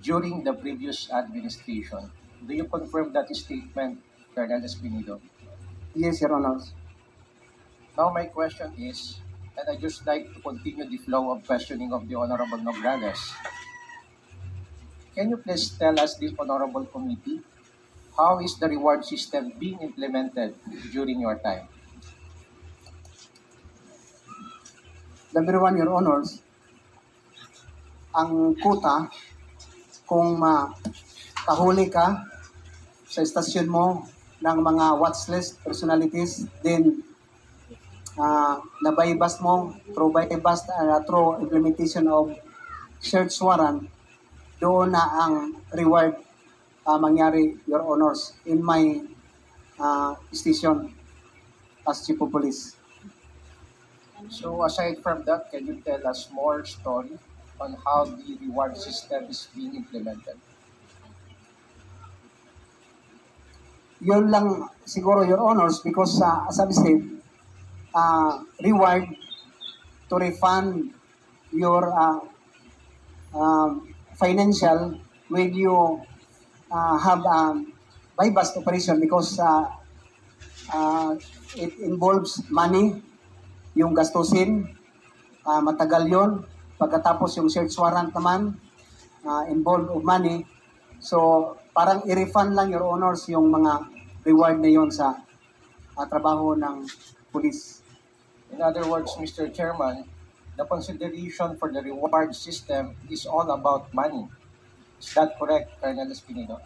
during the previous administration. Do you confirm that statement, Colonel Espinido? Yes, Your Honor. Now my question is, and I just like to continue the flow of questioning of the Honorable Nograles. Can you please tell us, the Honorable Committee, how is the reward system being implemented during your time? Number one, Your Honors, ang kuta, kung kahuli ka sa estasyon mo ng mga watchlist personalities, then nabaybas mo through implementation of search warrant, doon na ang reward mangyari, Your Honors, in my station as Chief of Police. So aside from that, can you tell us more story on how the reward system is being implemented? Yun lang siguro, Your Honors, because as I've said, reward to refund your financial when you have bypass operation, because It involves money, yung gastusin, matagal yon. Pagkatapos yung search warrant naman, involved of money. So, parang i-refund lang, Your Honors, yung mga reward na yon sa trabaho ng police. In other words, Mr. Chairman, the consideration for the reward system is all about money. Is that correct, Colonel Espinido?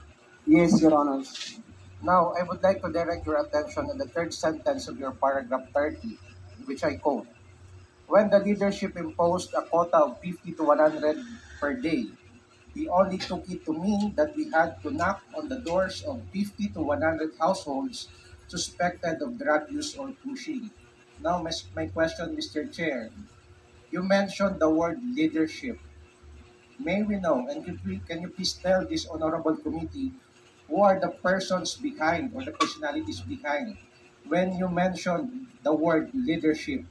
Yes, Your Honors. Now, I would like to direct your attention to the third sentence of your paragraph 30, which I quote. When the leadership imposed a quota of 50 to 100 per day, we only took it to mean that we had to knock on the doors of 50 to 100 households suspected of drug use or pushing. Now, my question, Mr. Chair, you mentioned the word leadership. May we know, and can you please tell this honorable committee who are the persons behind or the personalities behind when you mention the word leadership,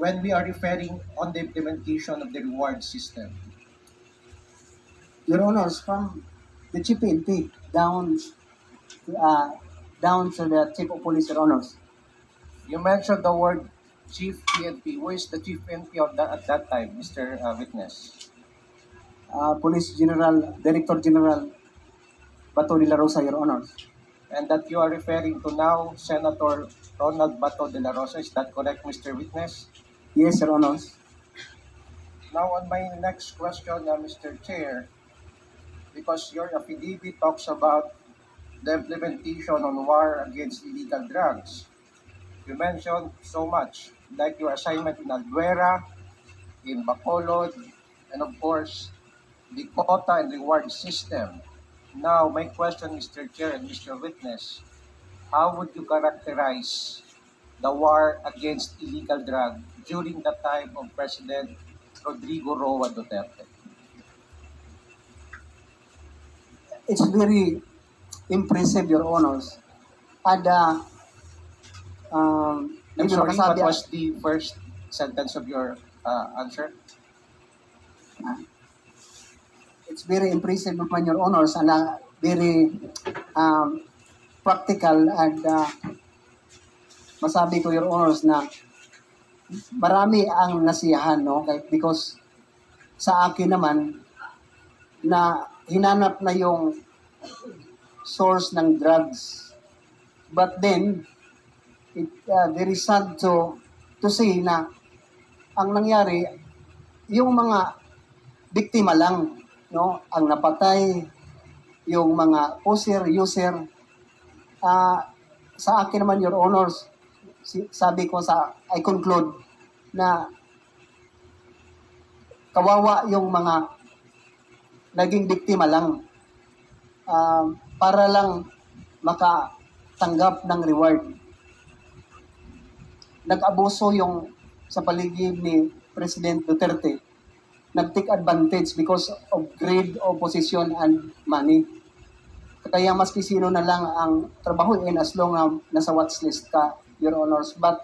when we are referring on the implementation of the reward system? Your Honors, from the Chief PNP down to the Chief of Police, Your Honors. You mentioned the word Chief PNP. Who is the Chief PNP at that time, Mr. Witness? Police General, Director General Bato de la Rosa, Your Honors. And that you are referring to now, Senator Ronald Bato de la Rosa. Is that correct, Mr. Witness? Yes, Your Honors. Now, on my next question, Mr. Chair, because your affidavit talks about the implementation on war against illegal drugs. You mentioned so much, like your assignment in Albuera, in Bacolod, and of course, the quota and reward system. Now, my question, Mr. Chair and Mr. Witness, how would you characterize the war against illegal drugs during the time of President Rodrigo Roa Duterte? It's very impressive, Your Honors. And I'm sorry, what was the first sentence of your answer? It's very impressive naman, Your Honors, and very practical, and masabi ko, Your Honors, na marami ang nasiyahan, no? Because sa akin naman, na hinanap na yung source ng drugs. But then, it very sad to see na ang nangyari, yung mga biktima lang, no, ang napatay, yung mga poser, user. Sa akin naman, Your Honors, sabi ko I conclude na kawawa yung mga naging biktima lang para lang makatanggap ng reward. Nag-abuso yung sa paligid ni President Duterte. Nag-take advantage because of greed of position and money. Kaya maski sino na lang ang trabahuin as long na nasa watchlist ka, Your Honors. But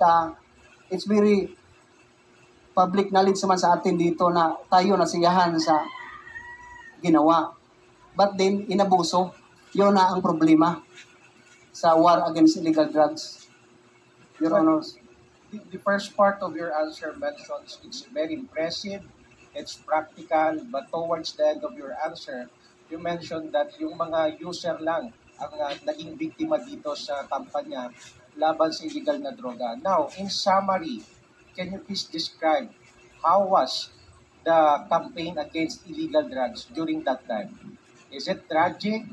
it's very public knowledge naman sa atin dito na tayo nasiyahan sa ginawa. But then, inabuso. Yun na ang problema sa war against illegal drugs, Your Honors. The first part of your answer mentions it's very impressive, it's practical, but towards the end of your answer, you mentioned that yung mga user lang ang naging biktima dito sa kampanya laban sa illegal na droga. Now, in summary, can you please describe how was the campaign against illegal drugs during that time? Is it tragic?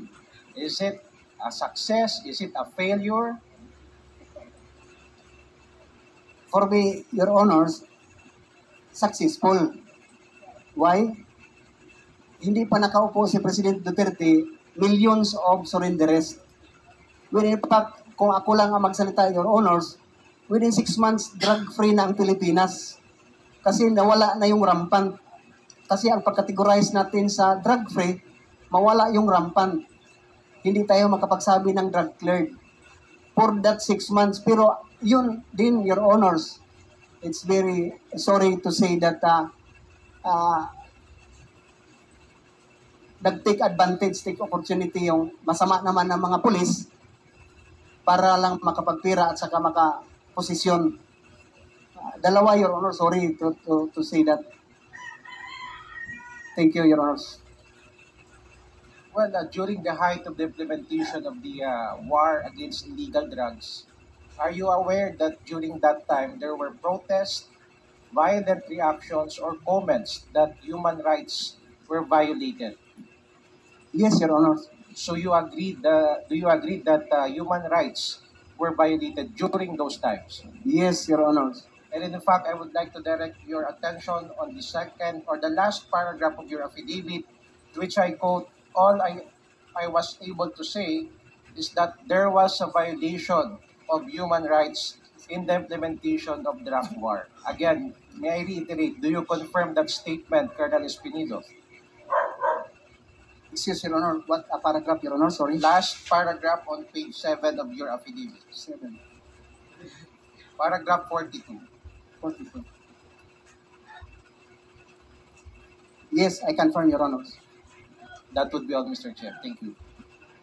Is it a success? Is it a failure? For me, Your Honors, successful. Why? Hindi pa nakaupo si President Duterte, millions of surrenderers. When in fact, kung ako lang ang magsalita, Your Honors, within 6 months, drug-free na ang Pilipinas. Kasi nawala na yung rampant. Kasi ang pagkategorize natin sa drug-free, mawala yung rampant. Hindi tayo makapagsabi ng drug-cleared. For that 6 months. Pero yun din, Your Honors, it's very sorry to say that nag-take advantage, take opportunity yung masama naman ng mga pulis para lang makapagpira at saka makaposisyon. Dalawa, Your Honor. Sorry to say that. Thank you, Your Honors. Well, during the height of the implementation of the war against illegal drugs, are you aware that during that time there were protests, violent reactions, or comments that human rights were violated? Yes, Your Honors. So you agree do you agree that human rights were violated during those times? Yes, Your Honors. And in fact, I would like to direct your attention on the second or the last paragraph of your affidavit, which I quote, all I was able to say is that there was a violation of human rights in the implementation of drug war. Again, may I reiterate, do you confirm that statement, Colonel Espinido? Excuse, Your Honor. What paragraph, Your Honor? Sorry. Last paragraph on page 7 of your affidavit. 7. Paragraph 42. 42. Yes, I confirm, Your Honors. That would be all, Mr. Chair. Thank you.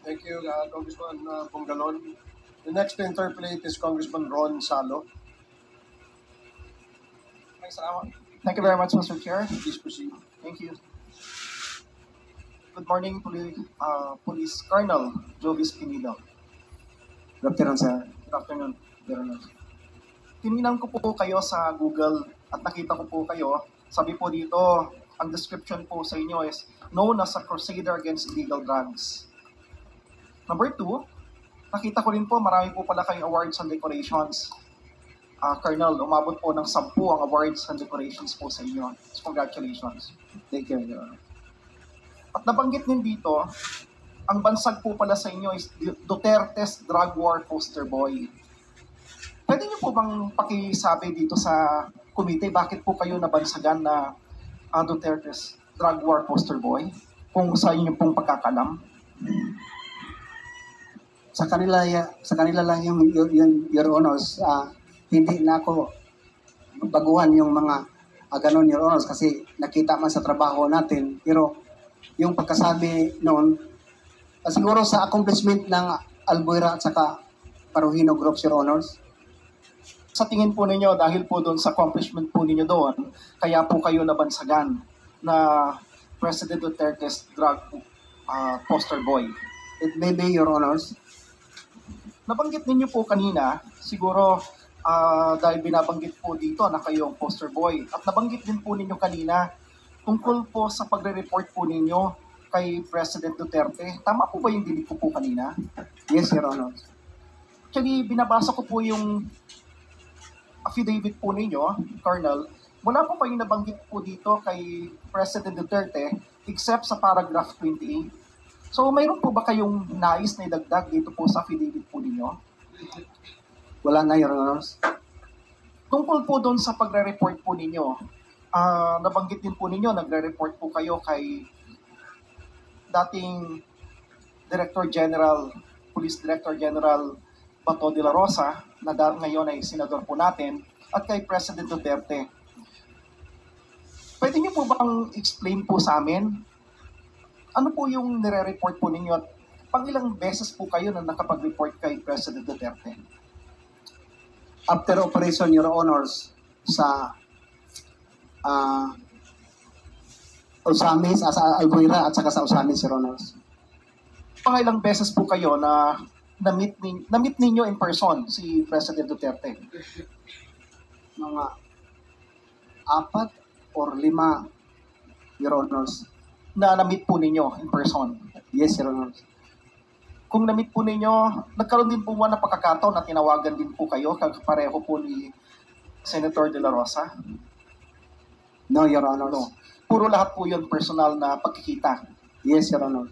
Thank you, Congressman Bungalon. The next to interpolate is Congressman Ron Salo. Thank you very much, Mr. Chair. Please proceed. Thank you. Good morning, Police Colonel Jovis Pinido. Good afternoon, sir. Good afternoon, Your Honor. Tinignan ko po kayo sa Google at nakita ko po kayo. Sabi po dito, ang description po sa inyo is known as a crusader against illegal drugs. Number 2, nakita ko rin po marami po pala kayong awards and decorations. Colonel, umabot po ng 10 ang awards and decorations po sa inyo. So congratulations. Thank you, Your Honor. At nabanggit din dito, ang bansag po pala sa inyo is Duterte's Drug War Poster Boy. Pwede niyo po bang pakisabi dito sa komite bakit po kayo nabansagan na Duterte's Drug War Poster Boy? Kung sa inyo pong pagkakalam? Sa kanila lang yung Your Honors, hindi na ako baguhan yung mga ganon, Your Honors, kasi nakita man sa trabaho natin. Pero yung pagkasabi noon, siguro sa accomplishment ng Albuera at saka Paruhino Groups, Your Honors. Sa tingin po ninyo, dahil po doon sa accomplishment po ninyo doon, kaya po kayo nabansagan na President Duterte's Drug Poster Boy. It may be, Your Honors. Nabanggit ninyo po kanina, siguro dahil binabanggit po dito na kayo ang poster boy. At nabanggit din po ninyo kanina tungkol po sa pagre-report po ninyo kay President Duterte. Tama po ba yung dinig ko po kanina? Yes, Your Honor. Actually, binabasa ko po yung affidavit po ninyo, Colonel. Wala po kayong nabanggit po dito kay President Duterte except sa paragraph 28. So, mayroon po ba kayong nais na idagdag dito po sa affidavit po ninyo? Wala na, Your Honors. Tungkol po doon sa pagre-report po ninyo, nabanggit din po ninyo, nagre-report po kayo kay dating Police Director General Bato de la Rosa, na ngayon ay senador po natin, at kay President Duterte. Pwede niyo po bang explain po sa amin, ano po yung nire-report po ninyo at pang-ilang beses po kayo na nakapag-report kay President Duterte? After operation, Your Honors, sa Osamis, sa Albuera at saka sa Osamis, Your Honors. Pang-ilang beses po kayo na na-meet ninyo in person si President Duterte? Mga 4 or 5, Your Honors. Na na-meet po ninyo in person? Yes, Your Honors. Kung na-meet po ninyo, nagkaroon din po ba ng pagkakataon na tinawagan din po kayo pareho po ni Senator De La Rosa? No, Your Honor. No. Puro lahat po yun personal na pagkikita? Yes, Your Honor.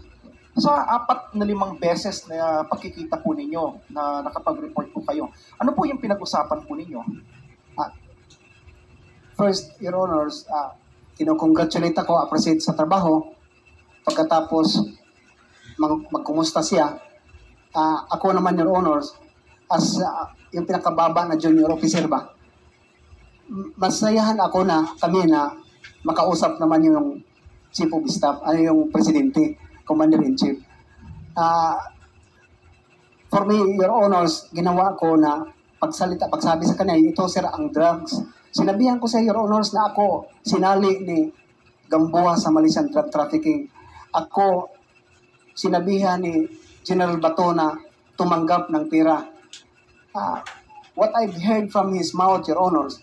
Sa 4 na 5 beses na pagkikita po ninyo na nakapag-report po kayo, ano po yung pinag-usapan po ninyo? First, Your Honors, kinukongratulate ako, appreciate sa trabaho. Pagkatapos, magkumusta siya. Ako naman, Your Honors, as yung pinakababa na junior officer ba, masayahan ako na kami na makausap naman yung Chief of Staff, yung Presidente, Commander-in-Chief. for me, Your Honors, ginawa ko na pagsabi sa kanya, ito sir ang drugs. Sinabihan ko sa Your Honors na ako sinali ni Gamboa sa Malaysian drug trafficking. Ako sinabihan ni General Bato na tumanggap ng pera. What I've heard from his mouth, Your Honors,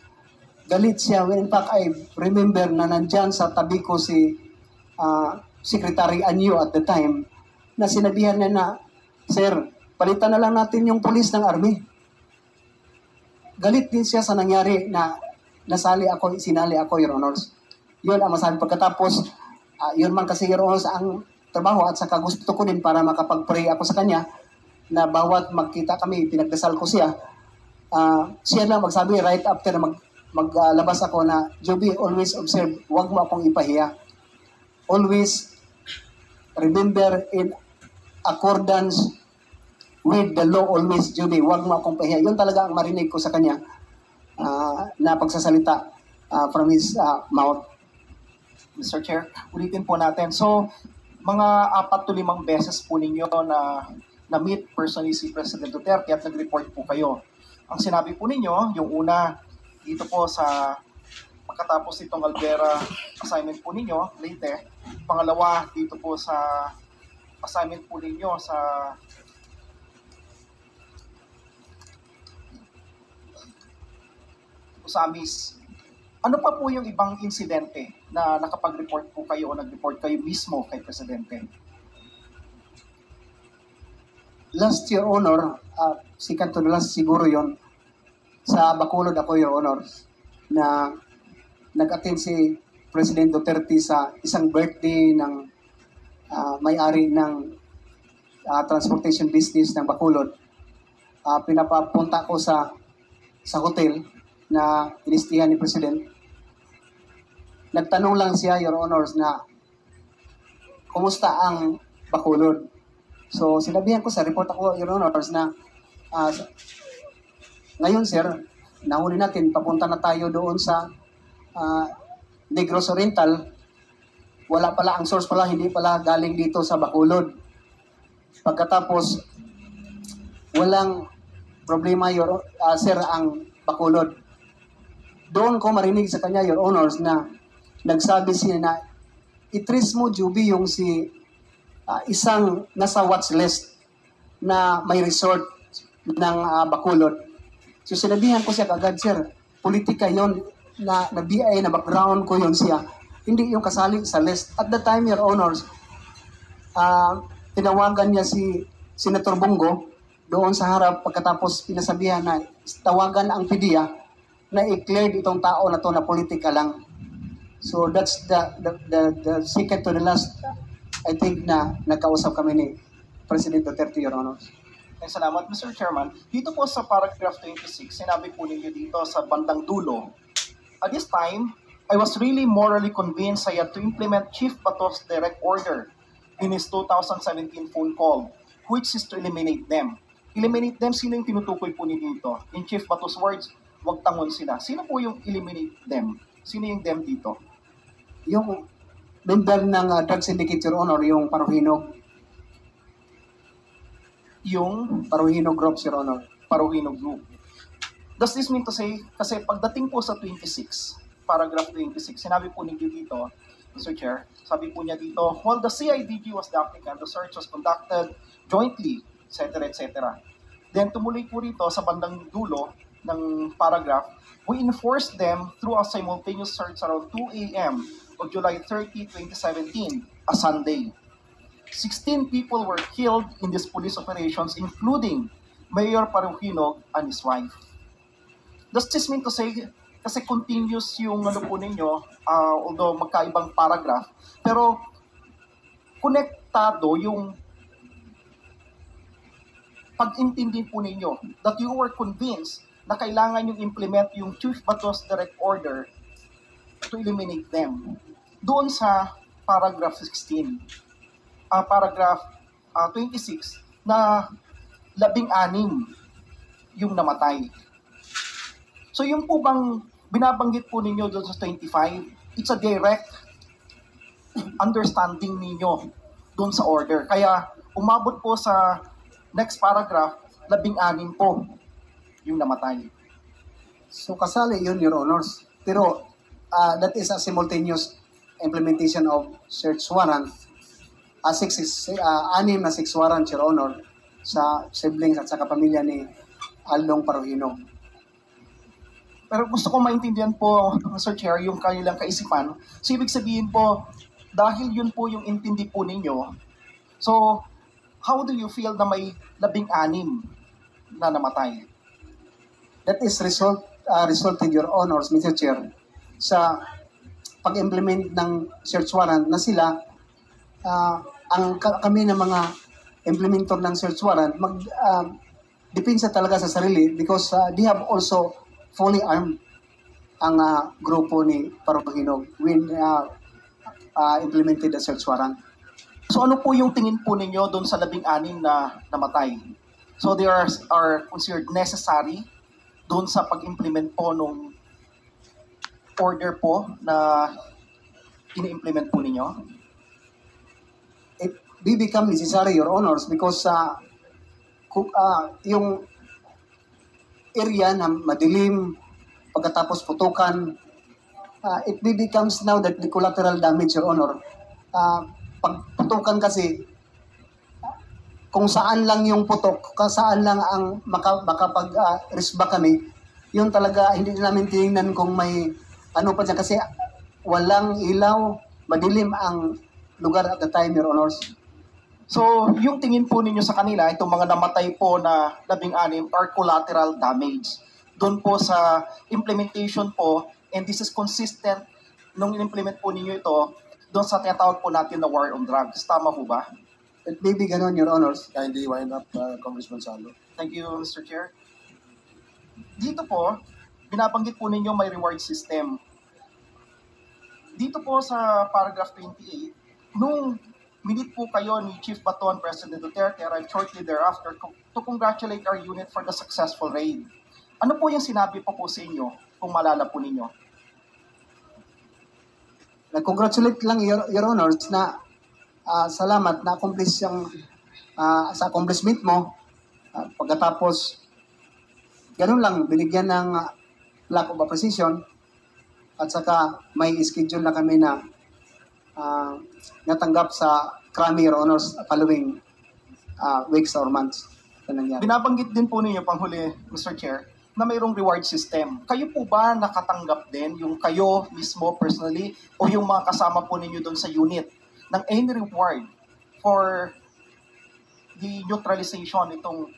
galit siya. When in fact, I remember na nandyan sa tabi ko si Secretary Anyo at the time, na sinabihan niya na, Sir, palitan na lang natin yung pulis ng army. Galit din siya sa nangyari na sinali ako, Your Honors. Yun ang masabi. Pagkatapos, yun man kasi, Your Honors, ang trabaho at saka gusto ko din para makapag-pray ako sa kanya na bawat magkita kami, pinagdasal ko siya. Siya lang magsabi right after maglabas ako na, Joby, always observe, huwag mo akong ipahiya. Always remember in accordance with the law always, Joby, huwag mo akong pahiya. Yun talaga ang marinig ko sa kanya na pagsasalita from his mouth. Mr. Chair, ulitin po natin. So, mga 4 to 5 beses po ninyo na-meet personally si President Duterte at nag-report po kayo. Ang sinabi po ninyo, yung una, dito po sa pagkatapos itong Alvera assignment po ninyo, Leyte. Pangalawa, dito po sa assignment po ninyo sa Usamis. Ano pa po yung ibang insidente na nakapag-report po kayo o nag-report kayo mismo kay Presidente? Last Your Honor, second to the last siguro yon sa Bacolod ako, Your Honor, na nag-attend si President Duterte sa isang birthday ng may-ari ng transportation business ng Bacolod. Pinapapunta ko sa hotel na inistihan ni President. Nagtanong lang siya, Your Honors, na kumusta ang Bacolod. So, sinabihan ko sa report ako, Your Honors, na ngayon, sir, nahuli natin, papunta na tayo doon sa Negros Oriental. Wala pala, ang source pala, hindi pala galing dito sa Bacolod. Pagkatapos, walang problema, sir, ang Bacolod. Doon ko marinig sa kanya, Your Honors, na nagsabi siya na itrace mo, Juby, yung isang nasa watch list na may resort ng Bacolod. So sinabihan ko siya kagad, sir, politika yon na BI na background ko yon siya. Hindi yung kasali sa list. At the time, Your Honors, tinawagan niya si Senator Bongo doon sa harap pagkatapos pinasabihan na tawagan ang PDEA na i-clear itong tao na to na politika lang. So that's the second to the last, I think, na nagkausap kami ni President Duterte, Your Honor. Salamat, Mr. Chairman. Dito po sa paragraph 26, sinabi po ninyo dito sa bandang dulo, at this time, I was really morally convinced I had to implement Chief Bato's direct order in his 2017 phone call, which is to eliminate them. Eliminate them, sino yung tinutukoy po ninyo dito? In Chief Bato's words, wag tangon sila. Sino po yung eliminate them? Sino yung them dito? Yung member ng drug syndicate, Your Honor, yung Paruhinog. Yung Paruhinog Group, Your Honor. Paruhinog Group. Does this mean to say, kasi pagdating po sa 26, paragraph 26, sinabi po ninyo dito, Mr. Chair, sabi po niya dito, while the CIDG was the applicant, the search was conducted jointly, etc., etc. Then tumuloy po rito sa bandang dulo ng paragraph, we enforced them through a simultaneous search around 2 a.m. of July 30, 2017, a Sunday. 16 people were killed in these police operations, including Mayor Paruhinog and his wife. Does this mean to say, kasi continuous yung ano po ninyo, although magkaibang paragraph, pero konektado yung pag-intindi po ninyo that you were convinced na kailangan yung implement yung Chief Bato's direct order to eliminate them. Doon sa paragraph 16, paragraph 26, na 16 yung namatay. So yung po bang binabanggit po ninyo doon sa 25, it's a direct understanding ninyo doon sa order. Kaya umabot po sa next paragraph, 16 po yung namatay. So kasali yun, Your Honors. Pero that is a simultaneous implementation of search warrant. Anim na 6 warrant, Your Honor, sa siblings at sa kapamilya ni Aldong Paruhinog. Pero gusto ko maintindihan po, Mr. Chair, yung kanilang kaisipan. So ibig sabihin po, dahil yun po yung intindi po ninyo, so how do you feel na may 16 na namatay? That is resulted, Your Honors, Mr. Chair, sa pag-implement ng search warrant na sila, kami na mga implementor ng search warrant, depensa talaga sa sarili because they have also fully armed ang grupo ni Paruhinog when implemented the search warrant. So ano po yung tingin po ninyo doon sa 16 na namatay? So they are considered necessary doon sa pag-implement po nung order po na ini-implement po ninyo? It will become necessary, Your Honors, because yung area na madilim, pagkatapos putukan, it becomes now that the collateral damage, Your Honor. Pag putukan kasi, kung saan lang yung putok, kung saan lang ang makapag-resback kami, yun talaga, hindi namin tingnan kung may ano pa dyan. Kasi walang ilaw, madilim ang lugar at the time, Your Honors. So, yung tingin po ninyo sa kanila, itong mga namatay po na 16 are collateral damage. Doon po sa implementation po, and this is consistent nung in-implement po ninyo ito, doon sa tinatawag po natin na war on drugs. Tama po ba? It may be ganun, Your Honors. Kindly wind up, Congressman Salo. Thank you, Mr. Chair. Dito po, binabanggit po ninyo may reward system. Dito po sa paragraph 28, nung minute po kayo ni Chief Baton, President Duterte, arrived shortly thereafter to congratulate our unit for the successful raid. Ano po yung sinabi po sa inyo, kung malala po ninyo? Nag-congratulate lang, Your Honors, na salamat na accomplish yung sa accomplishment mo. Pagkatapos, ganun lang, binigyan ng lack of appreciation at saka may schedule na kami na natanggap sa Krami, Your Honors, following weeks or months. Binabanggit din po ninyo, panghuli, Mr. Chair, na mayroong reward system. Kayo po ba nakatanggap din, yung kayo mismo personally, o yung mga kasama po ninyo doon sa unit, ng any reward for the neutralization itong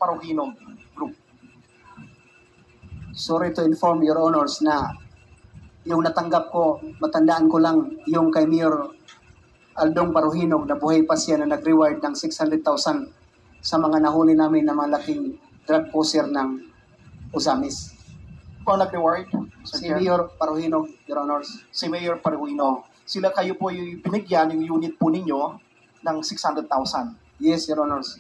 Paruhinog group? Sorry to inform, Your Honors, na yung natanggap ko, matandaan ko lang yung kay Mayor Aldong Paruhinog na buhay pa siya na nag-reward ng 600,000 sa mga nahuli namin na malaking drug poser ng Usamis. Kung nag-reward? Si Mayor Paruhinog, Your Honors. Si Mayor Paruhinog. Sila kayo po yung binigyan, yung unit po ninyo, ng 600,000. Yes, Your Honors.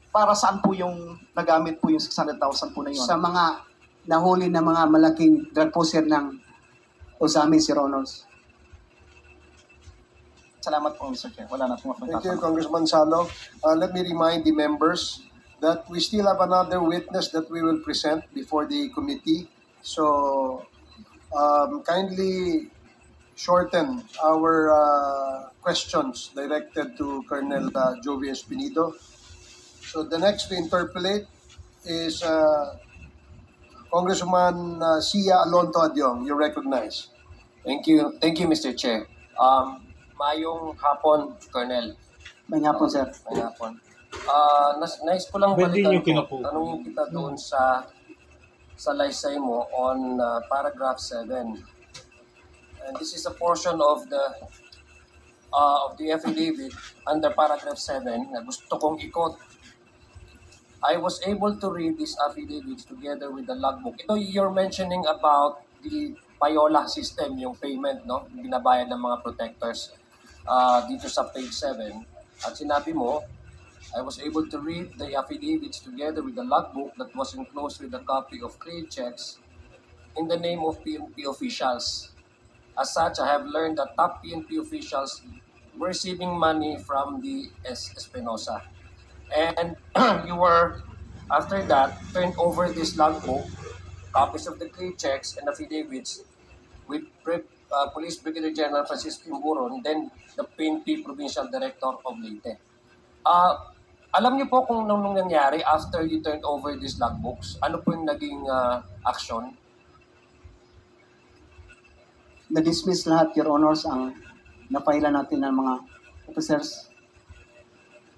Para saan po yung nagamit po yung 600,000 po na yun? Sa mga nahuli na mga malaking drug poser ng Usamis, Your Honors. Salamat po, Mr. Chair. Wala na po. Thank you, Congressman Salo. Let me remind the members that we still have another witness that we will present before the committee. So, kindly shorten our questions directed to Colonel Jovi Espinido. So, the next to interpolate is Congressman Sia Alonto Adyong. You recognize. Thank you, Mr. Chair. Mayong hapon, Colonel. Mayong hapon, sir. Mayong hapon. Nais ko lang balikan ko. Tanungin kita doon sa laysay mo on paragraph 7. And this is a portion of the affidavit under paragraph 7 na gusto kong ikot. I was able to read this affidavit together with the logbook. Ito, you're mentioning about the Payola system, yung payment, no? Binabayad ng mga protectors dito sa page 7. At sinabi mo, I was able to read the affidavits together with the logbook that was enclosed with a copy of cleared checks in the name of PNP officials. As such, I have learned that top PNP officials were receiving money from the Espinosa. And you were, after that, turned over this logbook, copies of the clear checks and affidavits with Police Brigadier General Francisco Imburon, then the PNP Provincial Director of Leyte. Alam niyo po kung nung nangyari after you turned over these logbooks, ano po yung naging action? Na-dismiss lahat, Your Honors, ang napaila natin ng mga officers.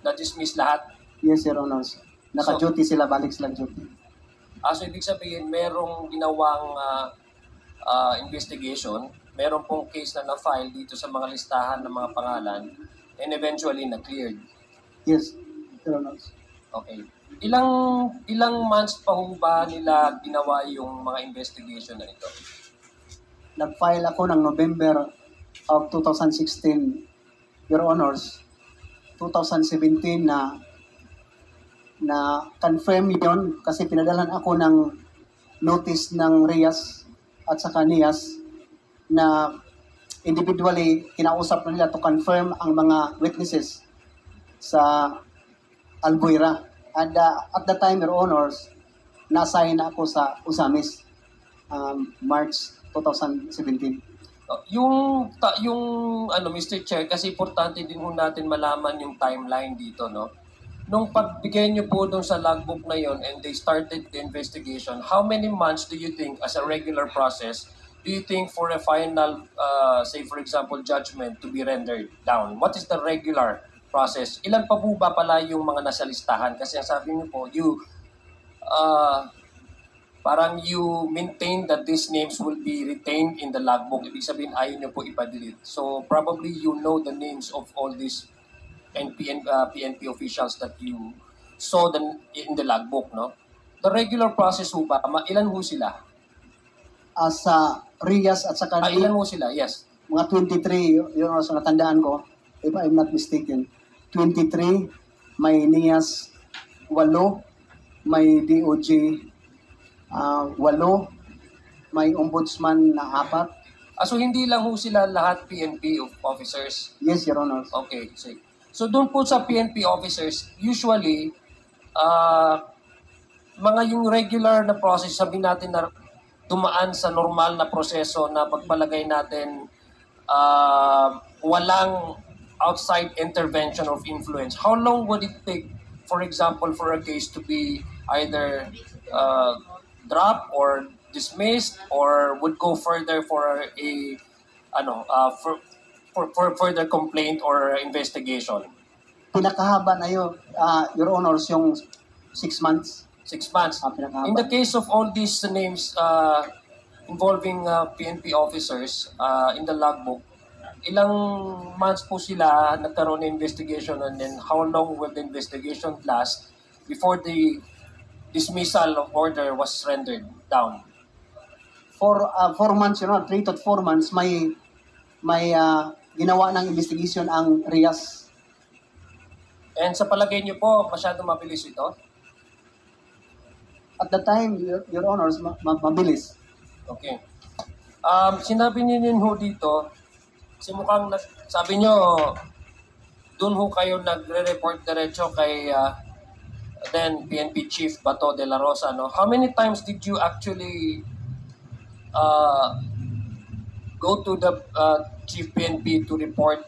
Na-dismiss lahat? Yes, Your Honors. Naka-duty sila, balik silang duty. So ibig sabihin, merong ginawang investigation, meron pong case na na-file dito sa mga listahan ng mga pangalan, and eventually na-cleared. Yes, Your Honors. Okay. Ilang months pa ho ba nila ginawa yung mga investigation na ito? Nag-file ako ng November of 2016, Your Honors. 2017 na confirm yon kasi pinadalan ako ng notice ng RIAS at saka NIAS na individually kinausap na nila to confirm ang mga witnesses sa Albuera. And at the time, Your Honors, na-assign na ako sa Usamis March 2017. Yung Mr. Chair, kasi importante din ho natin malaman yung timeline dito, no? Nung pagbigay niyo po dun sa logbook na yon and they started the investigation, how many months do you think, as a regular process, do you think for a final, say for example, judgment to be rendered down? What is the regular process? Ilan pa po ba pala yung mga nasa listahan? Kasi ang sabi niyo po, parang you maintain that these names will be retained in the logbook. Ibig sabihin, ayaw niyo po ipa-delete. So probably you know the names of all these PNP officials that you saw in the logbook, no? The regular process ho ba, ilan ho sila? Sa RIAS at saka... ilan ho sila? Yes. Mga 23, yun ang natandaan ko, if I'm not mistaken. 23, may NIAS 8, may DOJ 8, may ombudsman na 4. So hindi lang ho sila lahat PNP officers? Yes, Your Honor. Okay, sige. So doon po sa PNP officers, usually, mga yung regular na process, sabihin natin na dumaan sa normal na proseso na pagpalagay natin walang outside intervention of influence. How long would it take, for example, for a case to be either dropped or dismissed or would go further for for further complaint or investigation? Pinakahaba na yun, Your Honors, yung 6 months. 6 months. In the case of all these names involving PNP officers in the logbook, ilang months po sila nagkaroon ng investigation, and then how long will the investigation last before the dismissal of order was rendered down? For 4 months, 3 to 4 months, may ginawa ng investigation ang RIAS. And sa palagay niyo po, masyadong mabilis ito? At the time, Your Honors, mabilis. Okay. Sinabi niyo ho dito, kasi mukhang sabi niyo, doon ho kayo nagre-report diretso kay then PNP Chief Bato de la Rosa, no? How many times did you actually go to the Chief PNP to report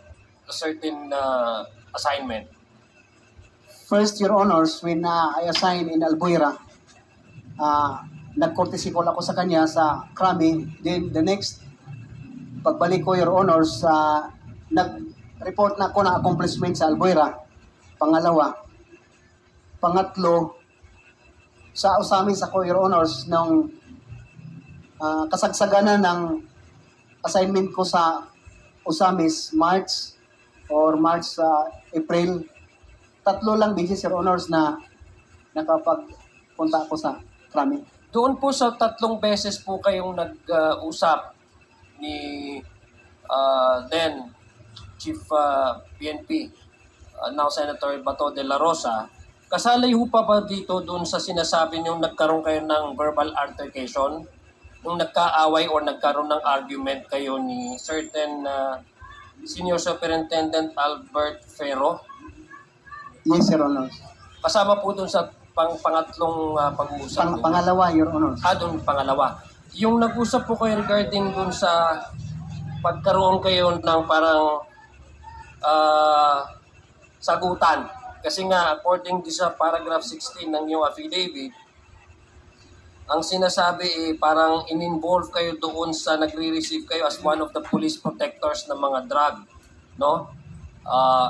a certain assignment? First, Your Honors, when I assigned in Albuera, nag-courtesy call ako sa kanya sa Krami. Then the next, pagbalik ko, Your Honors, nag-report na ako ng accomplishment sa Albuera. Pangalawa. Pangatlo, sa Usamis ako, Your Honors, ng kasagsaganan ng assignment ko sa Usamis, March, April. 3 lang beses, Your Honors, na nakapagpunta ako sa Krami. Doon po sa 3 beses po kayong nag-usap ni then Chief PNP, now Senator Bato de la Rosa, kasali ho pa ba dito doon sa sinasabi niyong nagkaroon kayo ng verbal altercation, nung nagkaaway or nagkaroon ng argument kayo ni certain Senior Superintendent Albert Ferro? Yes, Your Honor. Kasama po dun sa pangatlong pag-uusap. Pangalawa, Your Honor. Doon pangalawa. Yung nag-usap po kayo regarding dun sa pagkaroon kayo ng parang sagutan. Kasi nga, according sa paragraph 16 ng iyong affidavit, ang sinasabi parang in-involve kayo doon sa nagre-receive kayo as one of the police protectors ng mga drug, no?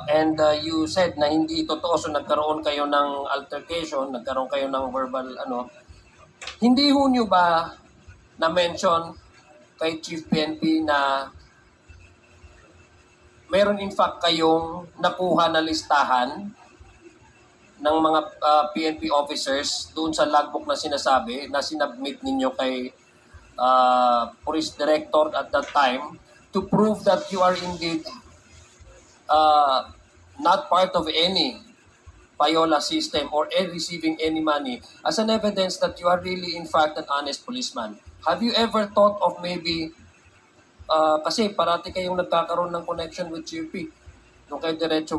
And you said na hindi totoo, so nagkaroon kayo ng altercation, nagkaroon kayo ng verbal Hindi ho nyo ba na-mention kay Chief PNP na meron in fact kayong nakuha na listahan ng mga PNP officers doon sa logbook na sinasabi na sinubmit ninyo kay Police Director at that time to prove that you are indeed not part of any Payola system or receiving any money as an evidence that you are really in fact an honest policeman. Have you ever thought of maybe, kasi parati kayong nagkakaroon ng connection with GP, nung kayo diretso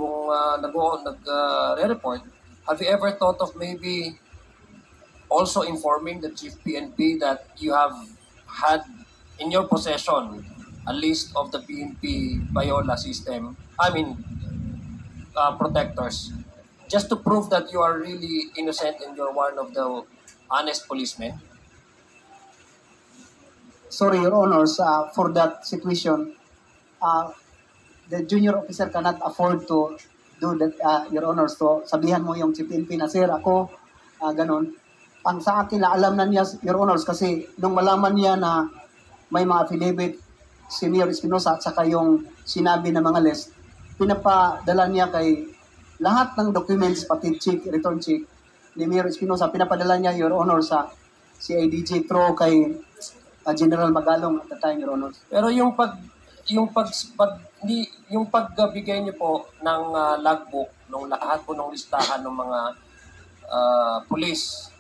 nag-report, have you ever thought of maybe also informing the Chief PNP that you have had in your possession a list of the PNP Payola system, protectors, just to prove that you are really innocent and you're one of the honest policemen? Sorry, Your Honors, for that situation, the junior officer cannot afford to do that, Your Honors. So, sabihan mo yung Chief PNP na, sir, ako, ganun. Ang sa akin, alam na niya, Your Honors, kasi nung malaman niya na may mga affidavit si Mayor Espinosa at saka yung sinabi ng mga list, pinapadala niya kay lahat ng documents, pati check, return check ni Mayor Espinosa, pinapadala niya, Your Honor, sa CIDG through kay General Magalong at the time, Your Honor. Pero yung pagbigay niyo po ng logbook ng lahat po ng listahan ng mga police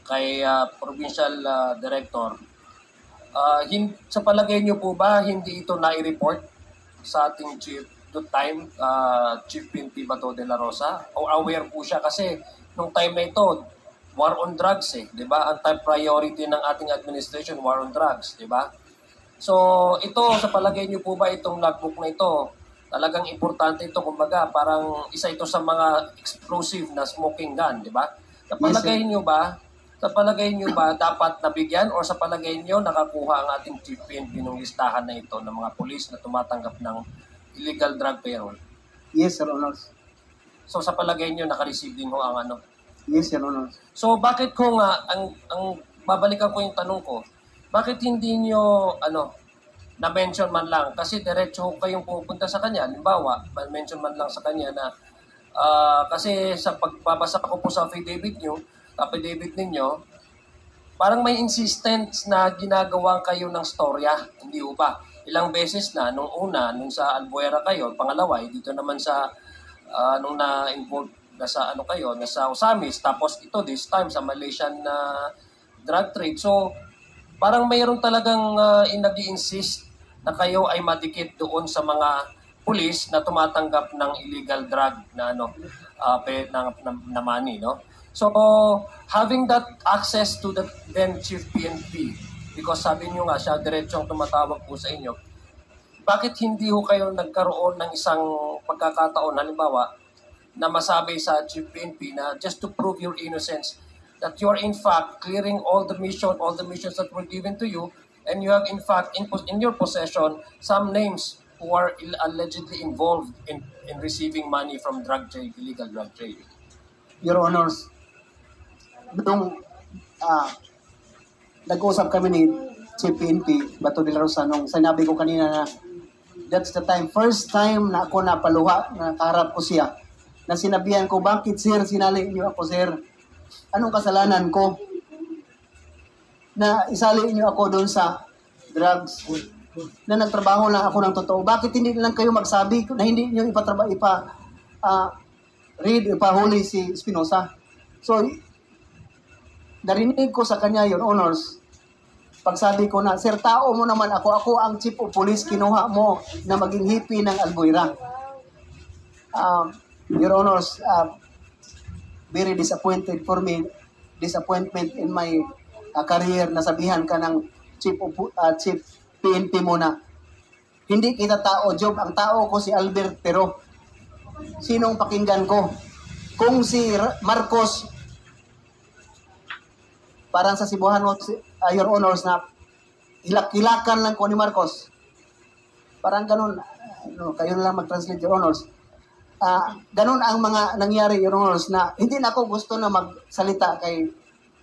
kay Provincial Director, sa palagay niyo po ba hindi ito na-report sa ating Chief that time, Chief PNP Bato de la Rosa? O aware po siya kasi nung time na ito, war on drugs di ba? Ang top priority ng ating administration, war on drugs, di ba? So, ito, sa palagay niyo po ba itong logbook na ito, talagang importante ito, kumbaga, parang isa ito sa mga explosive na smoking gun, di ba? Sa palagay niyo ba, dapat nabigyan or sa palagay niyo nakakuha ang ating Chief PNP ng listahan na ito ng mga pulis na tumatanggap ng illegal drug payroll? Yes, Your Honor. So, sa palagay niyo naka-receive din ho ang Yes, Your Honor. So, bakit ko nga, ang babalikan ko yung tanong ko, bakit hindi nyo, na-mention man lang? Kasi diretso kayong pupunta sa kanya. Halimbawa, mention man lang sa kanya na, kasi sa pagbabasa ko po sa affidavit ninyo, parang may insistence na ginagawa kayo ng storya. Hindi ho ba? Ilang beses na, nung sa Albuera kayo, pangalawa, dito naman sa, nung na-involve, nasa Osamis, tapos ito this time sa Malaysian drug trade. So parang mayroon talagang nag-i-insist na kayo ay madikit doon sa mga pulis na tumatanggap ng illegal drug na na money, no? So having that access to the then Chief PNP, because sabi niyo nga siya diretsong tumatawag po sa inyo, bakit hindi ho kayo nagkaroon ng isang pagkakataon, halimbawa na masabi sa Chief PNP na just to prove your innocence, that you are in fact clearing all the missions that were given to you, and you have in fact in your possession some names who are allegedly involved in receiving money from drug trade, illegal drug trade? Your Honors, nung nag-usap kami ni Chief PNP Bato de la Rosa, nung sinabi ko kanina na that's the time, first time na ako napaluha, na kaharap ko siya, na sinabihan ko, bakit sir, sinali niyo ako sir? Anong kasalanan ko? Na isali niyo ako doon sa drugs, na nagtrabaho lang ako ng totoo. Bakit hindi lang kayo magsabi na hindi niyo ipahuli si Espinosa? So, narinig ko sa kanya, Your Honors, pagsabi ko na, sir, tao mo naman ako ang chief of police, kinuha mo na maging hippie ng Albuera. Your Honors, very disappointed for me, disappointment in my career, nasabihan ka ng chief PNP mo na hindi kita tao, Job. Ang tao ko si Albert, pero sinong pakinggan ko? Kung si Marcos, parang sa Cebuano, Your Honors, na hilak-hilakan lang ko ni Marcos. Parang ganun, kayo na lang mag-translate, Your Honors. Ganun ang mga nangyari, Your Honors, na hindi na ako gusto na magsalita kay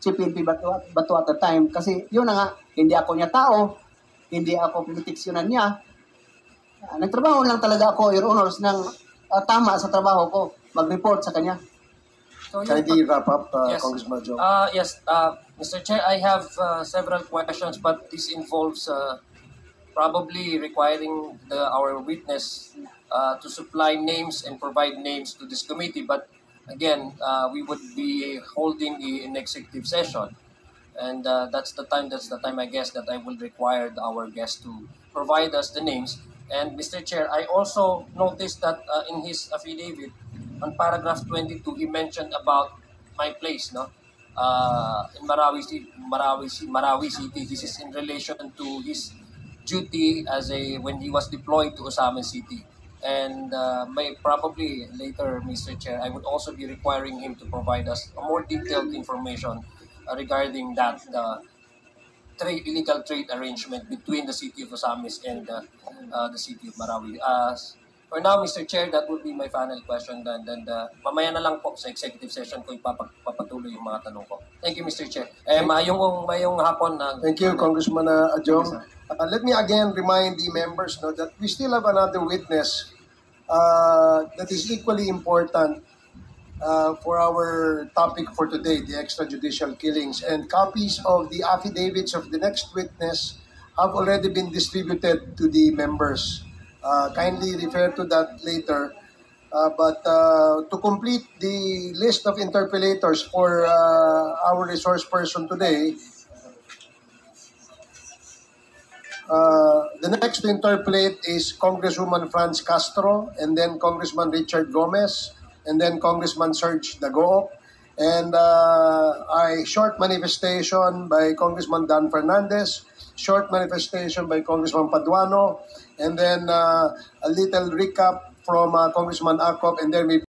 Chief PNP Bato at the time. Kasi yun na nga, hindi ako niya tao, hindi ako pinitiksyonan niya. Nagtrabaho lang talaga ako, Your Honors, ng tama sa trabaho ko, mag-report sa kanya. So, Kindly wrap up, yes. Congressman Joe. Yes, Mr. Chair, I have several questions, but this involves probably requiring our witness to supply names and provide names to this committee. But again, we would be holding an executive session, and that's the time I guess that I will require our guest to provide us the names. And Mr. Chair, I also noticed that in his affidavit on paragraph 22, he mentioned about my place, no, in Marawi City. This is in relation to his duty when he was deployed to Osamen City. And probably later, Mr. Chair, I would also be requiring him to provide us a more detailed information regarding that illegal trade arrangement between the city of Osamis and the city of Marawi. For now, Mr. Chair, that would be my final question. And then mamaya na lang po sa executive session ko ipapatuloy yung mga tanong ko. Thank you, Mr. Chair. Mayong hapon. Thank you, Congressman Adjong. Let me again remind the members that we still have another witness that is equally important for our topic for today, the extrajudicial killings. And copies of the affidavits of the next witness have already been distributed to the members. Kindly refer to that later. But to complete the list of interpellators for our resource person today, the next to interpellate is Congresswoman Franz Castro, and then Congressman Richard Gomez, and then Congressman Serge Dago, and a short manifestation by Congressman Dan Fernandez, short manifestation by Congressman Paduano, and then a little recap from Congressman Acop, and then we